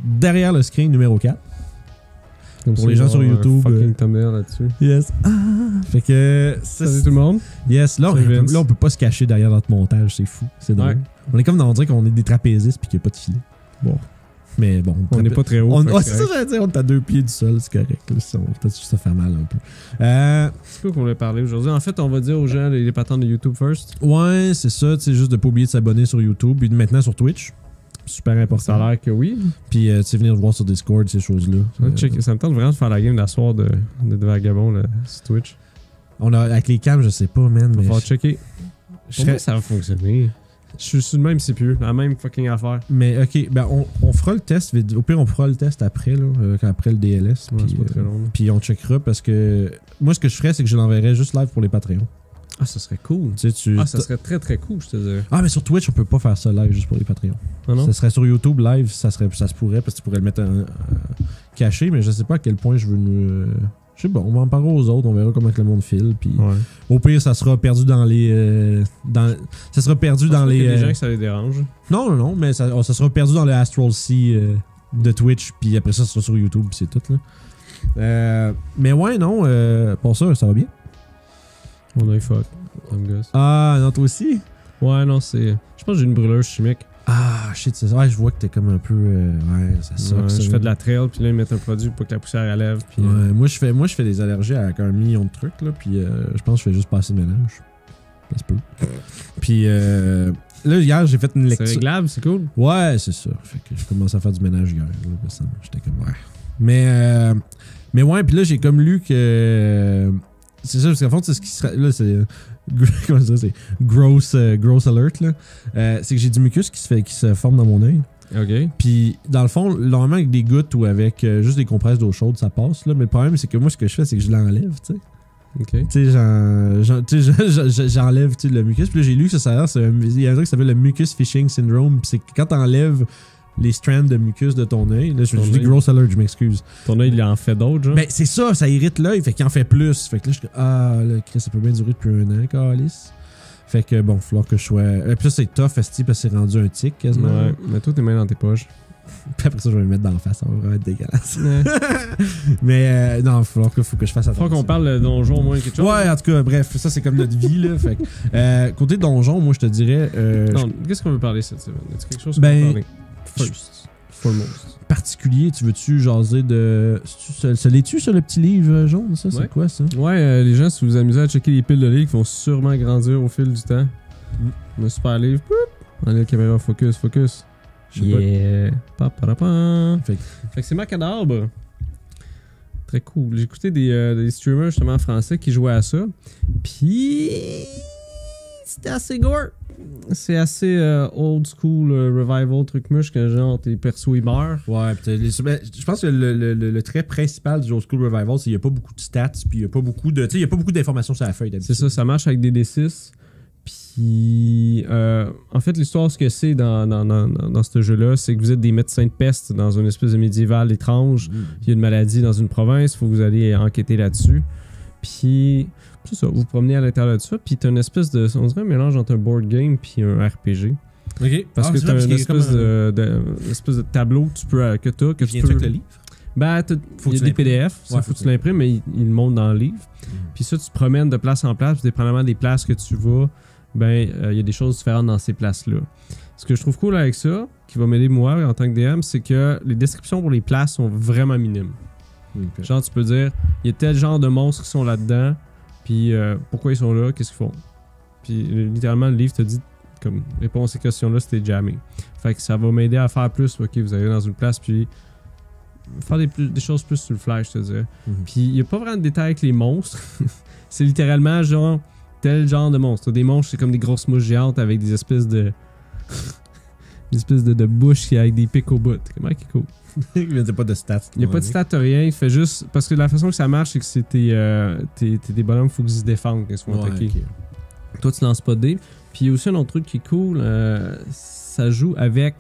derrière le screen numéro 4. Comme pour les gens sur YouTube. Fucking thumbnail là-dessus. Yes. Fait que... Salut tout le monde. Yes. Là, on peut pas se cacher derrière notre montage. C'est fou. C'est drôle. Ouais. On est comme on dirait qu'on est des trapézistes puis qu'il n'y a pas de filet. Bon. Mais bon. On n'est pas très haut. C'est ça, j'allais dire. On est à 2 pieds du sol. C'est correct. Peut-être que ça fait mal un peu. C'est quoi qu'on voulait parler aujourd'hui? En fait, on va dire aux gens les patentes de YouTube first. Ouais, c'est ça. Tu sais, juste de pas oublier de s'abonner sur YouTube. Puis maintenant sur Twitch. Super important. Ça a l'air que oui. Puis, tu sais, venir voir sur Discord, ces choses-là. Ça me tente vraiment de faire la game d'asseoir de Vagabond là, sur Twitch. On a, avec les cams, je sais pas, man. On va checker. Comment ça va fonctionner? Je suis sur le même CPU, la même fucking affaire. Mais ok, ben on fera le test. Au pire, on fera le test après, là, après le DLS. Ouais, c'est pas très long. Puis on checkera parce que moi, ce que je ferais, c'est que je l'enverrais juste live pour les Patreons. Ah, ça serait cool. Tu sais, ça serait très très cool, je te dis. Ah, mais sur Twitch, on peut pas faire ça live juste pour les Patreons. Ah non? Ça serait sur YouTube live, ça se pourrait parce que tu pourrais le mettre caché, mais je sais pas à quel point je veux nous. Je sais pas, on va en parler aux autres, on verra comment que le monde file. Puis au pire, ça sera perdu dans les. Ça sera perdu dans les. Il y a des gens que ça les dérange. Non, mais ça sera perdu dans le Astral Sea de Twitch, puis après ça sera sur YouTube, puis c'est tout, là. Mais ouais, non, pour ça va bien. Mon œil fuck. Ah, non, toi aussi? Ouais, non, c'est. Je pense que j'ai une brûleuse chimique. Ah, shit, c'est ça. Ouais, je vois que t'es comme un peu. Ouais, ça sort. Je fais de la trail, puis là, ils mettent un produit pour que la poussière relève. Puis, moi, je fais des allergies avec 1 million de trucs, là, puis je pense que je fais juste passer le ménage. Ça se peut. Puis là, hier, j'ai fait une lecture. C'est réglable, c'est cool. Ouais, c'est ça. Fait que je commence à faire du ménage hier. Là, j'étais comme, ouais. Mais ouais, puis là, j'ai comme lu que. C'est ça, parce qu'en fait, c'est ce qui serait. Là, c'est. Comment ça, c'est gross alert, là. C'est que j'ai du mucus qui se forme dans mon œil. OK. Puis, dans le fond, normalement, avec des gouttes ou avec juste des compresses d'eau chaude, ça passe, là. Mais le problème, c'est que moi, ce que je fais, c'est que je l'enlève, tu sais. OK. Tu sais, j'enlève le mucus. Puis là, j'ai lu que ça sert. Il y a un truc qui s'appelle le mucus fishing syndrome. Puis c'est que quand t'enlèves les strands de mucus de ton œil. Là, je dis gross alert, je m'excuse. Ton œil, il en fait d'autres, genre? Ben, c'est ça irrite l'œil, fait qu'il en fait plus. Fait que là, je suis là, Chris, ça peut bien durer depuis 1 an, calice. Fait que bon, il va falloir que je sois. Et puis ça, c'est tough, esti, parce que c'est rendu un tic quasiment. Ouais, mets toi tes mains dans tes poches. Puis après ça, je vais me mettre dans la face, ça va vraiment être dégueulasse. Mais non, il va falloir faut que je fasse attention. Faut qu'on parle de donjon au moins quelque chose. Ouais, en tout cas, bref, ça c'est comme notre vie, là. Fait que, côté donjon, moi je te dirais. Non, qu'est-ce qu'on veut parler cette semaine? Est-ce quelque chose qu'on veut parler? Foremost. Particulier, tu veux-tu jaser de. Ça l'es-tu sur le petit livre jaune, ça? C'est quoi ça? Ouais, les gens, si vous vous amusez à checker les piles de livres, vont sûrement grandir au fil du temps. Un super livre. Allez, la caméra, focus. Yeah. Fait que c'est Macabre. Très cool. J'ai écouté des streamers justement français qui jouaient à ça. Puis c'était assez gore. C'est assez old school revival truc mouche que genre tes persos ils meurent. Ouais, je pense que le trait principal du old school revival, c'est qu'il n'y a pas beaucoup de stats, puis il n'y a pas beaucoup de, tu sais, il y a pas beaucoup d'informations sur la feuille d'habitude. C'est ça marche avec des D6. Puis en fait l'histoire ce que c'est dans ce jeu-là, c'est que vous êtes des médecins de peste dans une espèce de médiéval étrange. Il y a une maladie dans une province, il faut que vous allez enquêter là-dessus. Puis c'est ça, vous vous promenez à l'intérieur de ça, puis t'as une espèce de, on dirait un mélange entre un board game puis un RPG. Ok. Parce que t'as une espèce de tableau que tu peux. Avec le livre? Ben, il y a des PDF, ça faut que tu l'imprimes, mais il le montre dans le livre. Puis ça, tu te promènes de place en place, puis dépendamment des places que tu vas, ben, il y a des choses différentes dans ces places-là. Ce que je trouve cool avec ça, qui va m'aider moi en tant que DM, c'est que les descriptions pour les places sont vraiment minimes. Okay. Genre, tu peux dire, il y a tel genre de monstres qui sont là-dedans, puis pourquoi ils sont là, qu'est-ce qu'ils font. Puis littéralement, le livre te dit, comme, réponds à ces questions-là, c'était jamais. Fait que ça va m'aider à faire plus, ok, vous allez dans une place, puis faire des choses plus sur le flash, je te dirais. Puis il n'y a pas vraiment de détails avec les monstres. C'est littéralement genre tel genre de monstre. Des monstres, c'est comme des grosses mouches géantes avec des espèces de de bouches qui avec des pics au bout. Comment qui est cool. Il n'y a pas de stats. Il n'y a pas de stats, rien. Il fait juste. Parce que la façon que ça marche, c'est que c'est t'es des bonhommes, il faut qu'ils se défendent quand ils se font attaquer. Okay. Toi, tu lances pas de dés. Puis il y a aussi un autre truc qui est cool. Ça joue avec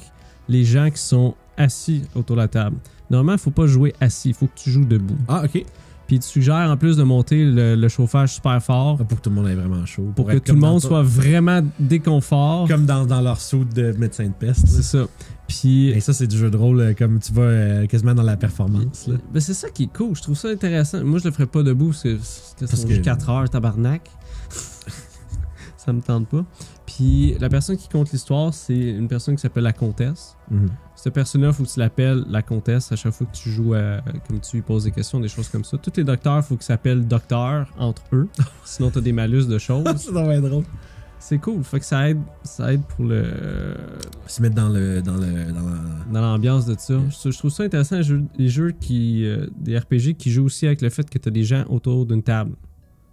les gens qui sont assis autour de la table. Normalement, il ne faut pas jouer assis. Il faut que tu joues debout. Ah, ok. Puis il te suggère en plus de monter le chauffage super fort. Pour que tout le monde ait vraiment chaud. Pour que tout le monde soit vraiment déconfort. Comme dans leur saut de médecin de peste. C'est ça. Puis, et ça, c'est du jeu de rôle comme tu vas quasiment dans la performance. Là. Ben c'est ça qui est cool. Je trouve ça intéressant. Moi, je le ferais pas debout parce que 4 heures, tabarnak. Ça me tente pas. Puis la personne qui compte l'histoire, c'est une personne qui s'appelle la comtesse. Mm-hmm. Cette personne-là, il faut que tu l'appelles la comtesse à chaque fois que tu joues, comme tu lui poses des questions, des choses comme ça. Tous les docteurs, il faut qu'ils s'appellent docteur entre eux. Sinon, tu as des malus de choses. Ça doit être drôle. C'est cool. Fait que ça aide pour le... se mettre dans l'ambiance de ça. Je trouve ça intéressant, les jeux des RPG qui jouent aussi avec le fait que tu as des gens autour d'une table.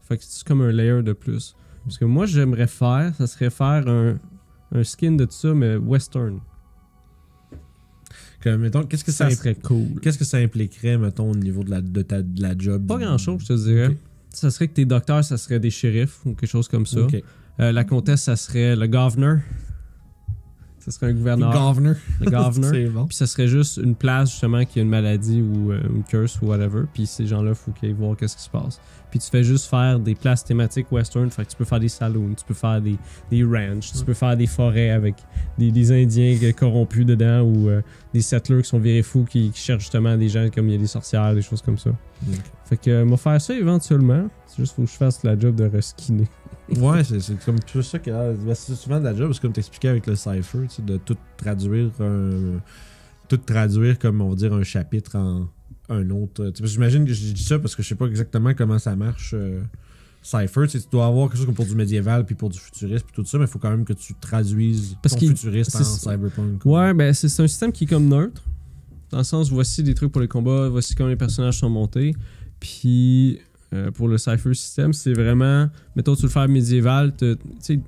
Fait que c'est comme un layer de plus. Parce que moi, j'aimerais ça serait faire un skin de tout ça, mais western. Comme, mettons, qu'est-ce que ça serait cool. Qu'est-ce que ça impliquerait, mettons, au niveau de la job? Pas grand-chose, je te dirais. Okay. Ça serait que tes docteurs, ça serait des shérifs ou quelque chose comme ça. Okay. La comtesse, ça serait le governor. Ça serait un gouverneur. Le governor. C'est bon. Puis ça serait juste une place, justement, qui a une maladie ou une curse ou whatever. Puis ces gens-là, il faut qu'ils aillent voir qu'est-ce qui se passe. Puis tu fais juste faire des places thématiques western. Fait que tu peux faire des saloons, tu peux faire des ranchs, tu peux faire des forêts avec des Indiens corrompus dedans ou des settlers qui sont virés fous qui cherchent justement des gens comme il y a des sorcières, des choses comme ça. Okay. Fait que moi faire ça éventuellement. C'est juste qu'il faut que je fasse la job de reskiner. Ouais, c'est comme tout ça que c'est souvent de la job, c'est comme t'expliquais avec le Cypher, de tout traduire comme on va dire un chapitre en un autre. J'imagine que je dis ça parce que je sais pas exactement comment ça marche Cypher, tu dois avoir quelque chose comme pour du médiéval puis pour du futuriste puis tout ça, mais il faut quand même que tu traduises ton futuriste en cyberpunk. Ouais, ben c'est un système qui est comme neutre, dans le sens voici des trucs pour les combats, voici comment les personnages sont montés, puis pour le Cypher système, c'est vraiment, mettons, tu le fais médiéval,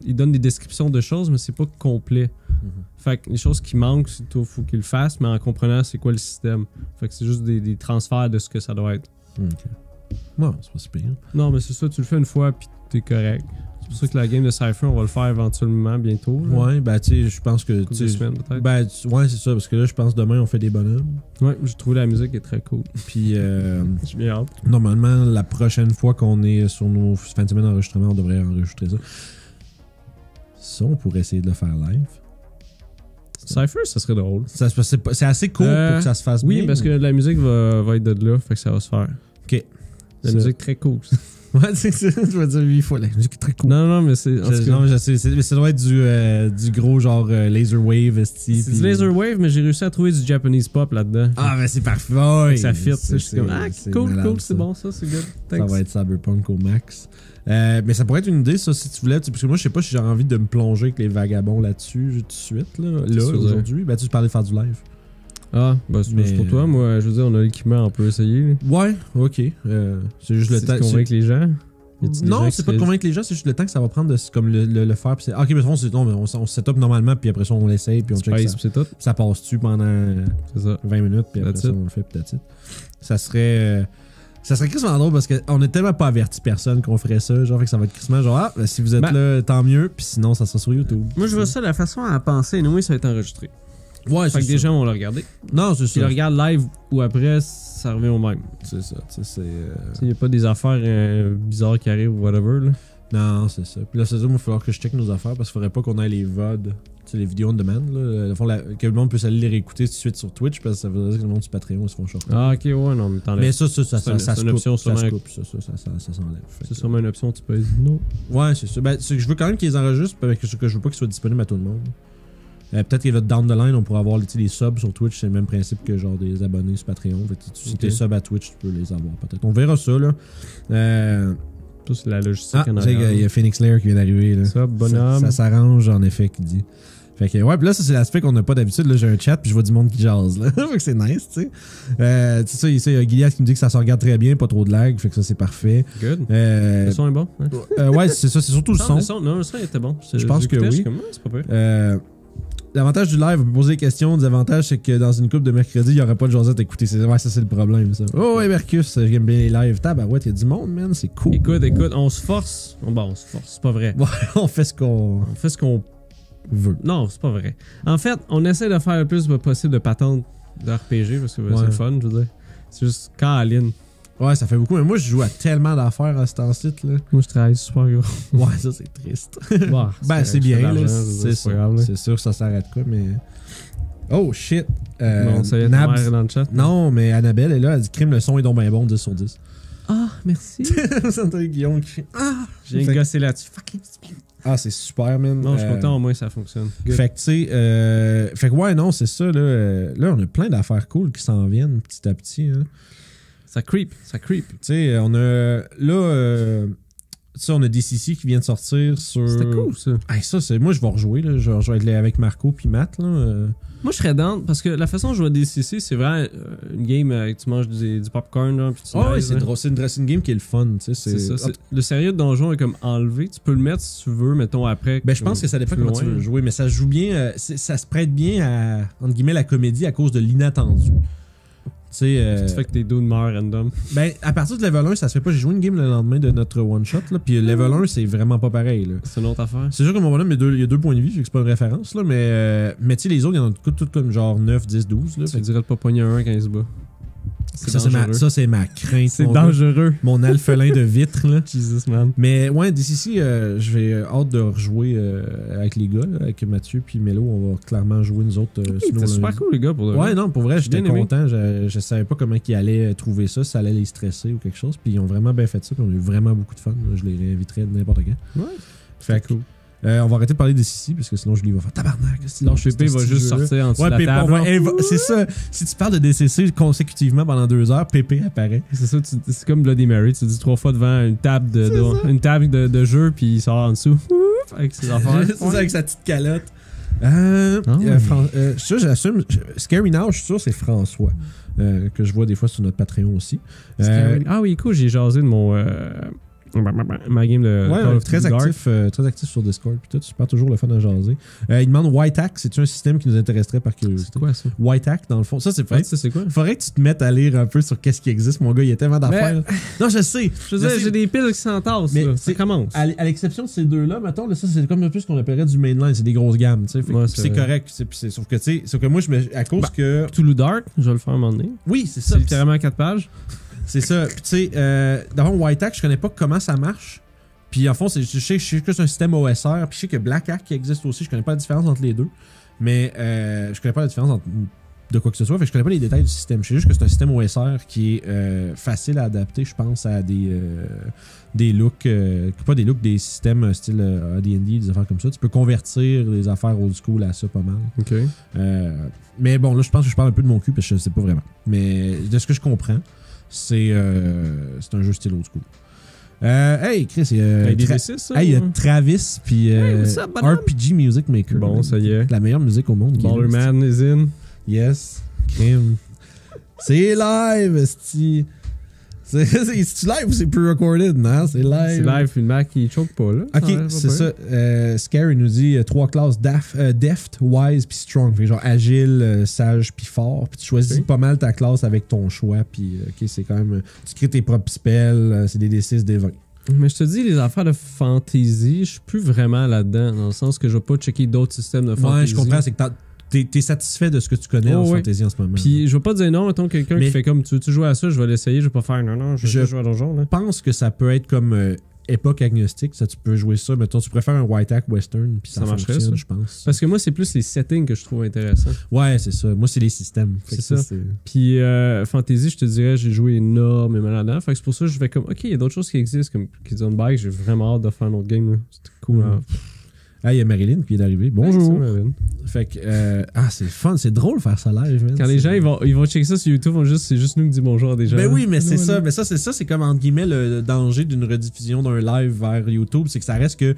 il donne des descriptions de choses, mais c'est pas complet. Mm-hmm. Fait que les choses qui manquent, il faut qu'il le fasse, mais en comprenant c'est quoi le système. Fait que c'est juste des transferts de ce que ça doit être. Ok. Non, c'est pas si pire. Non, mais c'est ça, tu le fais une fois, puis t'es correct. C'est pour ça que la game de Cypher, on va le faire éventuellement bientôt. Là. Ouais, ben tu sais, je pense que... semaines peut-être. Ben, ouais, c'est ça, parce que là, je pense demain, on fait des bonhommes. Ouais, j'ai trouvé la musique est très cool. Puis, j'ai bien hâte. Normalement, la prochaine fois qu'on est sur nos fins de semaine d'enregistrement, on devrait enregistrer ça. Ça, on pourrait essayer de le faire live. Cypher, ça serait drôle. C'est assez cool pour que ça se fasse bien. Oui, parce que la musique va être de là, fait que ça va se faire. Ok. La musique très cool. Ouais, c'est ça. Je vais dire 8 fois. La musique est très cool. Non, mais c'est. Non, je sais. Mais ça doit être du gros genre laser wave, c'est du laser wave, mais j'ai réussi à trouver du Japanese pop là-dedans. Ah, ben c'est parfait. Ouais, ça fit. Je suis comme, cool, c'est bon, ça, c'est good. Thanks. Ça va être cyberpunk au max. Mais ça pourrait être une idée, ça, si tu voulais. Parce que moi, je sais pas si j'ai envie de me plonger avec les vagabonds là-dessus tout de suite, là aujourd'hui. Ben, tu parlais de faire du live. Ah, bah c'est pour toi. Moi, je veux dire, on a l'équipement, on peut essayer. Ouais, ok. C'est juste le temps. C'est de convaincre les gens. Non, c'est pas de convaincre les gens, c'est juste le temps que ça va prendre de comme le faire. Puis ok, mais on set up normalement, puis après ça, on l'essaye, puis on check ça. C'est tout. Ça passe-tu pendant 20 minutes, puis après ça, on le fait, puis that's it. Ça serait crissement drôle parce qu'on a tellement pas averti personne qu'on ferait ça. Genre, fait que ça va être crissement genre, si vous êtes là, tant mieux, puis sinon, ça sera sur YouTube. Moi, je vois ça de la façon à penser. Nous, ça va être enregistré. Ouais, fait que des gens vont le regarder. Non, c'est ça. Ils le regardent live ou après, ça revient au même. C'est ça. Il n'y a pas des affaires bizarres qui arrivent ou whatever. Là. Non, c'est ça. Puis là, c'est ça, il va falloir que je check nos affaires parce qu'il faudrait pas qu'on ait les VOD, les vidéos on demand. Là. Que le monde puisse aller les réécouter tout de suite sur Twitch parce que ça veut dire que le monde sur Patreon ils se font shorter. Ah, ok, ouais, non, mais t'enlèves. Mais ça se coupe. Option ça se coupe. Ça s'enlève. C'est sûrement une option, tu peux dire non. Ouais, c'est ça. Ben, je veux quand même qu'ils enregistrent parce que je veux pas qu'ils soient disponibles à tout le monde. Peut-être que down the line, on pourrait avoir les subs sur Twitch, c'est le même principe que genre des abonnés sur Patreon. Fait que si t'es sub à Twitch, tu peux les avoir peut-être. On verra ça, là. Tout c'est la logistique en arrière. Il y a Phoenix Lair qui vient d'arriver, là. Ça, bonhomme. Ça s'arrange, en effet, qu'il dit. Fait que, ouais, puis là, ça, c'est l'aspect qu'on n'a pas d'habitude. Là, j'ai un chat, puis je vois du monde qui jase, là. Fait que c'est nice, tu sais. Tu sais, il y a Giliath qui me dit que ça se regarde très bien, pas trop de lag. Fait que ça, c'est parfait. Good. Le son est bon. Ouais, c'est ça, c'est surtout le son. Le son était bon. Je pense que oui. C'est pas pire. L'avantage du live, on peut poser des questions. Le désavantage, c'est que dans une coupe de mercredi, il n'y aurait pas de jasette à écouter. Ouais, ça, c'est le problème, ça. Oh, ouais, Mercus, j'aime bien les lives. Tabarouette, il y a du monde, man. C'est cool. Écoute, on se force. Bon, on se force, c'est pas vrai. Ouais, on fait ce qu'on veut. Non, c'est pas vrai. En fait, on essaie de faire le plus possible de patentes de RPG parce que c'est le fun, je veux dire. C'est juste Caroline. Ouais, ça fait beaucoup, mais moi, je joue à tellement d'affaires à ce temps-ci, là. Moi, je travaille super gros. Ouais, ça, c'est triste. Bah, ben, c'est bien, là. C'est sûr, ça s'arrête quoi, mais... Oh, shit. Bon, ça y est, ta mère dans le chat. Non, mais Annabelle est là, elle dit « Crime, le son est donc bien bon, 10 sur 10. » Ah, merci. C'est Guillaume qui fait « Ah! » J'ai gossé là-dessus. Fucking spin. Ah, c'est super, man. Non, je suis content, au moins, ça fonctionne. Good. Fait que, tu sais... fait que, ouais, non, c'est ça, là. Là, on a plein d'affaires cool qui s'en viennent petit à petit, hein. Ça creep. Tu sais, on a... Là... tu sais, on a DCC qui vient de sortir sur... C'était cool, ça. Hey, ça, c'est... Moi, je vais rejouer, là. Je vais rejouer avec Marco puis Matt, là. Moi, je serais down, parce que la façon de jouer à DCC, c'est vraiment une game que tu manges du popcorn, là, puis tu ouais, niaises, c'est drôle. C'est une game qui est le fun, tu sais. C'est ça. Le sérieux de donjon est comme enlevé. Tu peux le mettre si tu veux, mettons, après. Ben, je pense que ça dépend comment tu veux jouer, mais ça se joue bien... ça se prête bien à, entre guillemets, la comédie à cause de l'inattendu. Tu sais, tu fais que tes dudes meurent random. Ben, à partir de level 1, ça se fait pas. J'ai joué une game le lendemain de notre one-shot, là, puis level 1, c'est vraiment pas pareil, là. C'est une autre affaire. C'est sûr que mon bonhomme, il y a 2 points de vie, fait que c'est pas une référence, là, mais tu sais, les autres, il y en a toutes comme genre 9, 10, 12, là. Tu dirais de pas pogner un quand il se bat. Ça, c'est ma crainte. C'est dangereux. Mon alphelin de vitre, là. Jesus, man. Mais ouais, d'ici, je vais hâte de rejouer avec les gars, là, avec Mathieu puis Mélo. On va clairement jouer nous autres. C'était super cool, les gars, pour le Ouais, non, pour vrai, j'étais content. Je savais pas comment ils allaient trouver ça, si ça allait les stresser ou quelque chose. Puis ils ont vraiment bien fait ça. Puis on a eu vraiment beaucoup de fun. Là. Je les réinviterais n'importe quand. Ouais. Fait cool. On va arrêter de parler d'ici parce que sinon je lui vais faire tabarnak. Pépé va juste sortir en dessous de la table. C'est ça. Si tu parles de DCC consécutivement pendant 2 heures, Pépé apparaît. C'est ça, c'est comme Bloody Mary. Tu dis 3 fois devant une table de jeu, puis il sort en dessous. Avec ses affaires. C'est ça, avec sa petite calotte. Ça, j'assume. Scary Now, je suis sûr, c'est François. Que je vois des fois sur notre Patreon aussi. Ah oui, cool, j'ai jasé de mon. Ma game de ouais, très actif sur Discord puis tout, super toujours le fun à jaser. Il demande White Hack, c'est-tu un système qui nous intéresserait par curiosité? C'est quoi ça? White Hack, dans le fond, ça c'est fait. Ça c'est quoi? Faudrait que tu te mettes à lire un peu sur qu'est-ce qui existe, mon gars, il y a tellement d'affaires. Non, je sais. J'ai des piles qui s'entassent, mais ça commence. À l'exception de ces deux-là, mettons, là, ça c'est comme un peu ce qu'on appellerait du mainline, c'est des grosses gammes, tu sais. C'est correct, sauf que tu sais, sauf que moi je me à cause que Cthulhu Dark, je vais le faire un moment donné. Oui, c'est ça. C'est carrément 4 pages. C'est ça. Puis tu sais, d'abord White Hack, je connais pas comment ça marche. Puis en fond, je sais que c'est un système OSR. Puis je sais que Black Hack qui existe aussi. Je connais pas la différence entre les deux. Mais je connais pas la différence entre de quoi que ce soit. Fait que je connais pas les détails du système. Je sais juste que c'est un système OSR qui est facile à adapter, je pense, à des looks. Pas des looks, des systèmes style AD&D, des affaires comme ça. Tu peux convertir les affaires old school à ça pas mal. OK. Mais bon, là, je pense que je parle un peu de mon cul parce que je sais pas vraiment. Mais de ce que je comprends, c'est un jeu style old school. Hey Chris, il y a Travis puis RPG Music Maker. Bon, ça y est. La meilleure musique au monde. Ballerman is in. Yes. Kim. C'est live, esti. C'est-tu live ou c'est pre-recorded? Non, c'est live. C'est live, puis le Mac, il choke pas, là. Ok, c'est ça. Scary nous dit 3 classes deft, wise, puis strong. Fait genre agile, sage, puis fort. Puis tu choisis pas mal ta classe avec ton choix. Puis ok, c'est quand même. Tu crées tes propres spells, c'est des D6, des 20. Mais je te dis, les affaires de fantasy, je suis plus vraiment là-dedans. Dans le sens que je vais pas checker d'autres systèmes de fantasy. Ouais, je comprends, c'est que t'es satisfait de ce que tu connais en fantasy en ce moment. Puis je vais pas dire non, mettons quelqu'un qui fait comme tu joues à ça, je vais l'essayer, je vais pas faire non, je vais jouer à Donjon. Je pense que ça peut être comme époque agnostique, ça tu peux jouer ça, mettons tu préfères un White Hack Western puis ça marcherait ça, je pense. Parce que moi c'est plus les settings que je trouve intéressants. Ouais, c'est ça. Moi c'est les systèmes. C'est ça. Puis fantasy, je te dirais, j'ai joué énormément là-dedans. Fait que c'est pour ça que je vais comme OK, il y a d'autres choses qui existent comme Kids on Bike, j'ai vraiment hâte de faire un autre game là. C'était cool. Ah, il y a Marilyn qui vient d'arriver. Bonjour. Marilyn. Fait que, c'est fun, c'est drôle de faire ça live, man. Quand les gens ils vont checker ça sur YouTube, c'est juste nous qui disons bonjour à des gens. Ben oui, mais c'est ça. Mais ça, c'est comme entre guillemets le danger d'une rediffusion d'un live vers YouTube. C'est que ça reste que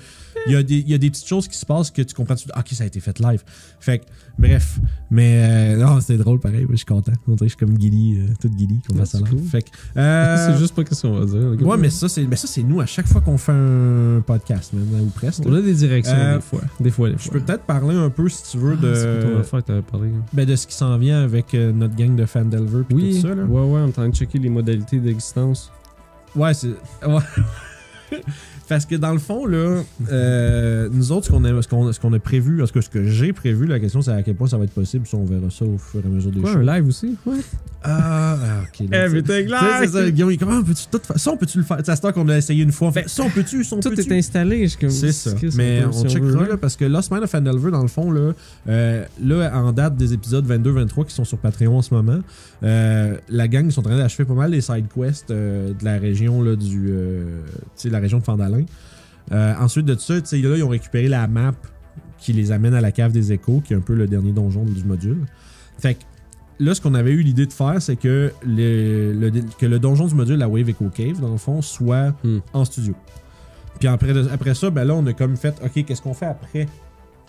il y a des petites choses qui se passent que tu comprends. Ok, ça a été fait live. Fait que, bref. Mais non, c'est drôle pareil. Je suis content. On dirait que je suis comme Gilly, toute Gilly qu'on fait ça live. Cool. Fait que, c'est juste pas ce qu'on va dire. Okay, ouais, mais ça, c'est nous à chaque fois qu'on fait un podcast, même, ou presque. On a des directions des fois. Je peux peut-être parler un peu, si tu veux, de ce qui s'en vient avec notre gang de Fandelver et tout ça. Là. Ouais, on est en train de checker les modalités d'existence. Ouais, c'est... Ouais. Parce que dans le fond, là, nous autres, ce qu'on a prévu, en tout cas, ce que j'ai prévu, la question, c'est à quel point ça va être possible. Ça, on verra ça au fur et à mesure des choses. Un live aussi? Ouais. Ok. Everything live! C'est ça, Guillaume, comment peux-tu tout faire? Ça, on peut-tu le faire? C'est à ce temps qu'on a essayé une fois. On fait, ça, on peut-tu? Tout est installé. C'est ça. Mais on checkera, là, parce que Lost Mine of Phandelver, dans le fond, là, en date des épisodes 22-23 qui sont sur Patreon en ce moment, la gang, ils sont en train d'achever pas mal les side quests de la région, là, la région de Fandalin. Ensuite de ça, là, ils ont récupéré la map qui les amène à la cave des échos, qui est un peu le dernier donjon du module. Fait que là, ce qu'on avait eu l'idée de faire, c'est que le donjon du module, la Wave Echo Cave, dans le fond, soit en studio. Puis après ça, ben là, on a comme fait, OK, qu'est-ce qu'on fait après? Tu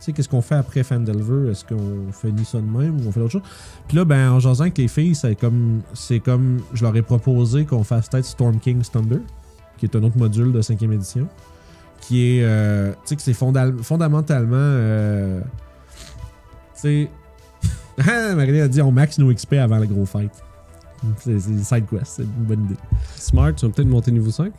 sais, qu'est-ce qu'on fait après Phandelver? Est-ce qu'on finit ça de même ou on fait autre chose? Puis là, ben, en jasant avec les filles, c'est comme je leur ai proposé qu'on fasse peut-être Storm King's Thunder, qui est un autre module de 5e édition, qui est, tu sais, que c'est fondamentalement, tu sais, Marie a dit on max nos XP avant le gros fight. C'est side quest, c'est une bonne idée. Smart, tu vas peut-être monter niveau 5,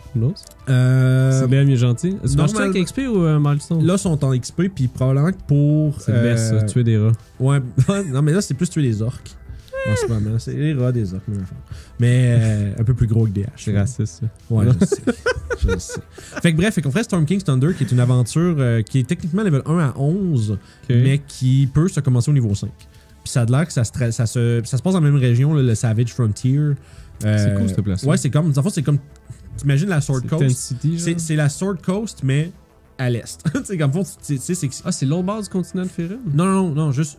c'est bien mieux gentil. Tu marches avec XP ou Milestone? Là, sont en XP, puis probablement que pour. C'est best, ça, tuer des rats. Ouais, non, mais là, c'est plus tuer des orques. En ce moment, c'est les rats des orques, mais un peu plus gros que des haches. C'est raciste, ça. Ouais, je sais. Fait que bref, on ferait Storm King's Thunder, qui est une aventure qui est techniquement level 1 à 11, mais qui peut se commencer au niveau 5. Puis ça a l'air que ça se passe dans la même région, là, le Savage Frontier. C'est cool cette place-là. Ouais, c'est comme. En fait, c'est comme. T'imagines la Sword Coast. C'est la Sword Coast, mais à l'est. C'est comme fond, c'est l'autre base du continent de Ferrum? Non, juste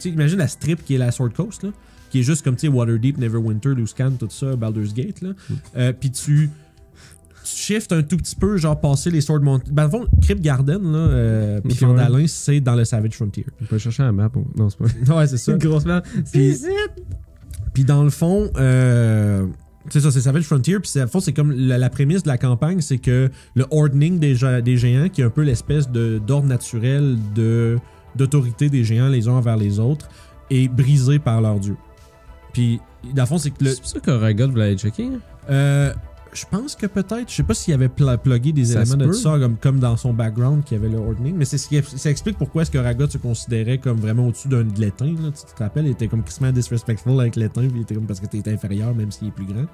imagine la strip qui est la Sword Coast, là, qui est juste comme, tu sais, Waterdeep, Neverwinter, Luskan, tout ça, Baldur's Gate, là. Puis tu shifts un tout petit peu, genre passer les Sword Mountain. Ben, dans le fond, Crypt Garden, là, puis Fandalin, c'est dans le Savage Frontier. On peut chercher un map. Non, c'est pas. Ouais, c'est ça. Une grosse map. Puis dans le fond, c'est ça, c'est Savage Frontier. Puis à fond, c'est comme la prémisse de la campagne, c'est que le Ordning des géants, qui est un peu l'espèce d'ordre naturel d'autorité des géants les uns envers les autres, est brisé par leur dieu. Puis, dans le fond, c'est que C'est pour ça qu'Oragot voulait aller checker. Je pense que peut-être, je sais pas s'il avait plugué des éléments de ça comme dans son background qu'il y avait le Ordning, mais ça explique pourquoi est-ce que Ragot se considérait comme vraiment au-dessus de l'étain. Là, tu te rappelles, il était comme quasiment disrespectful avec l'étain, puis il était comme parce que t'es inférieur même s'il est plus grand.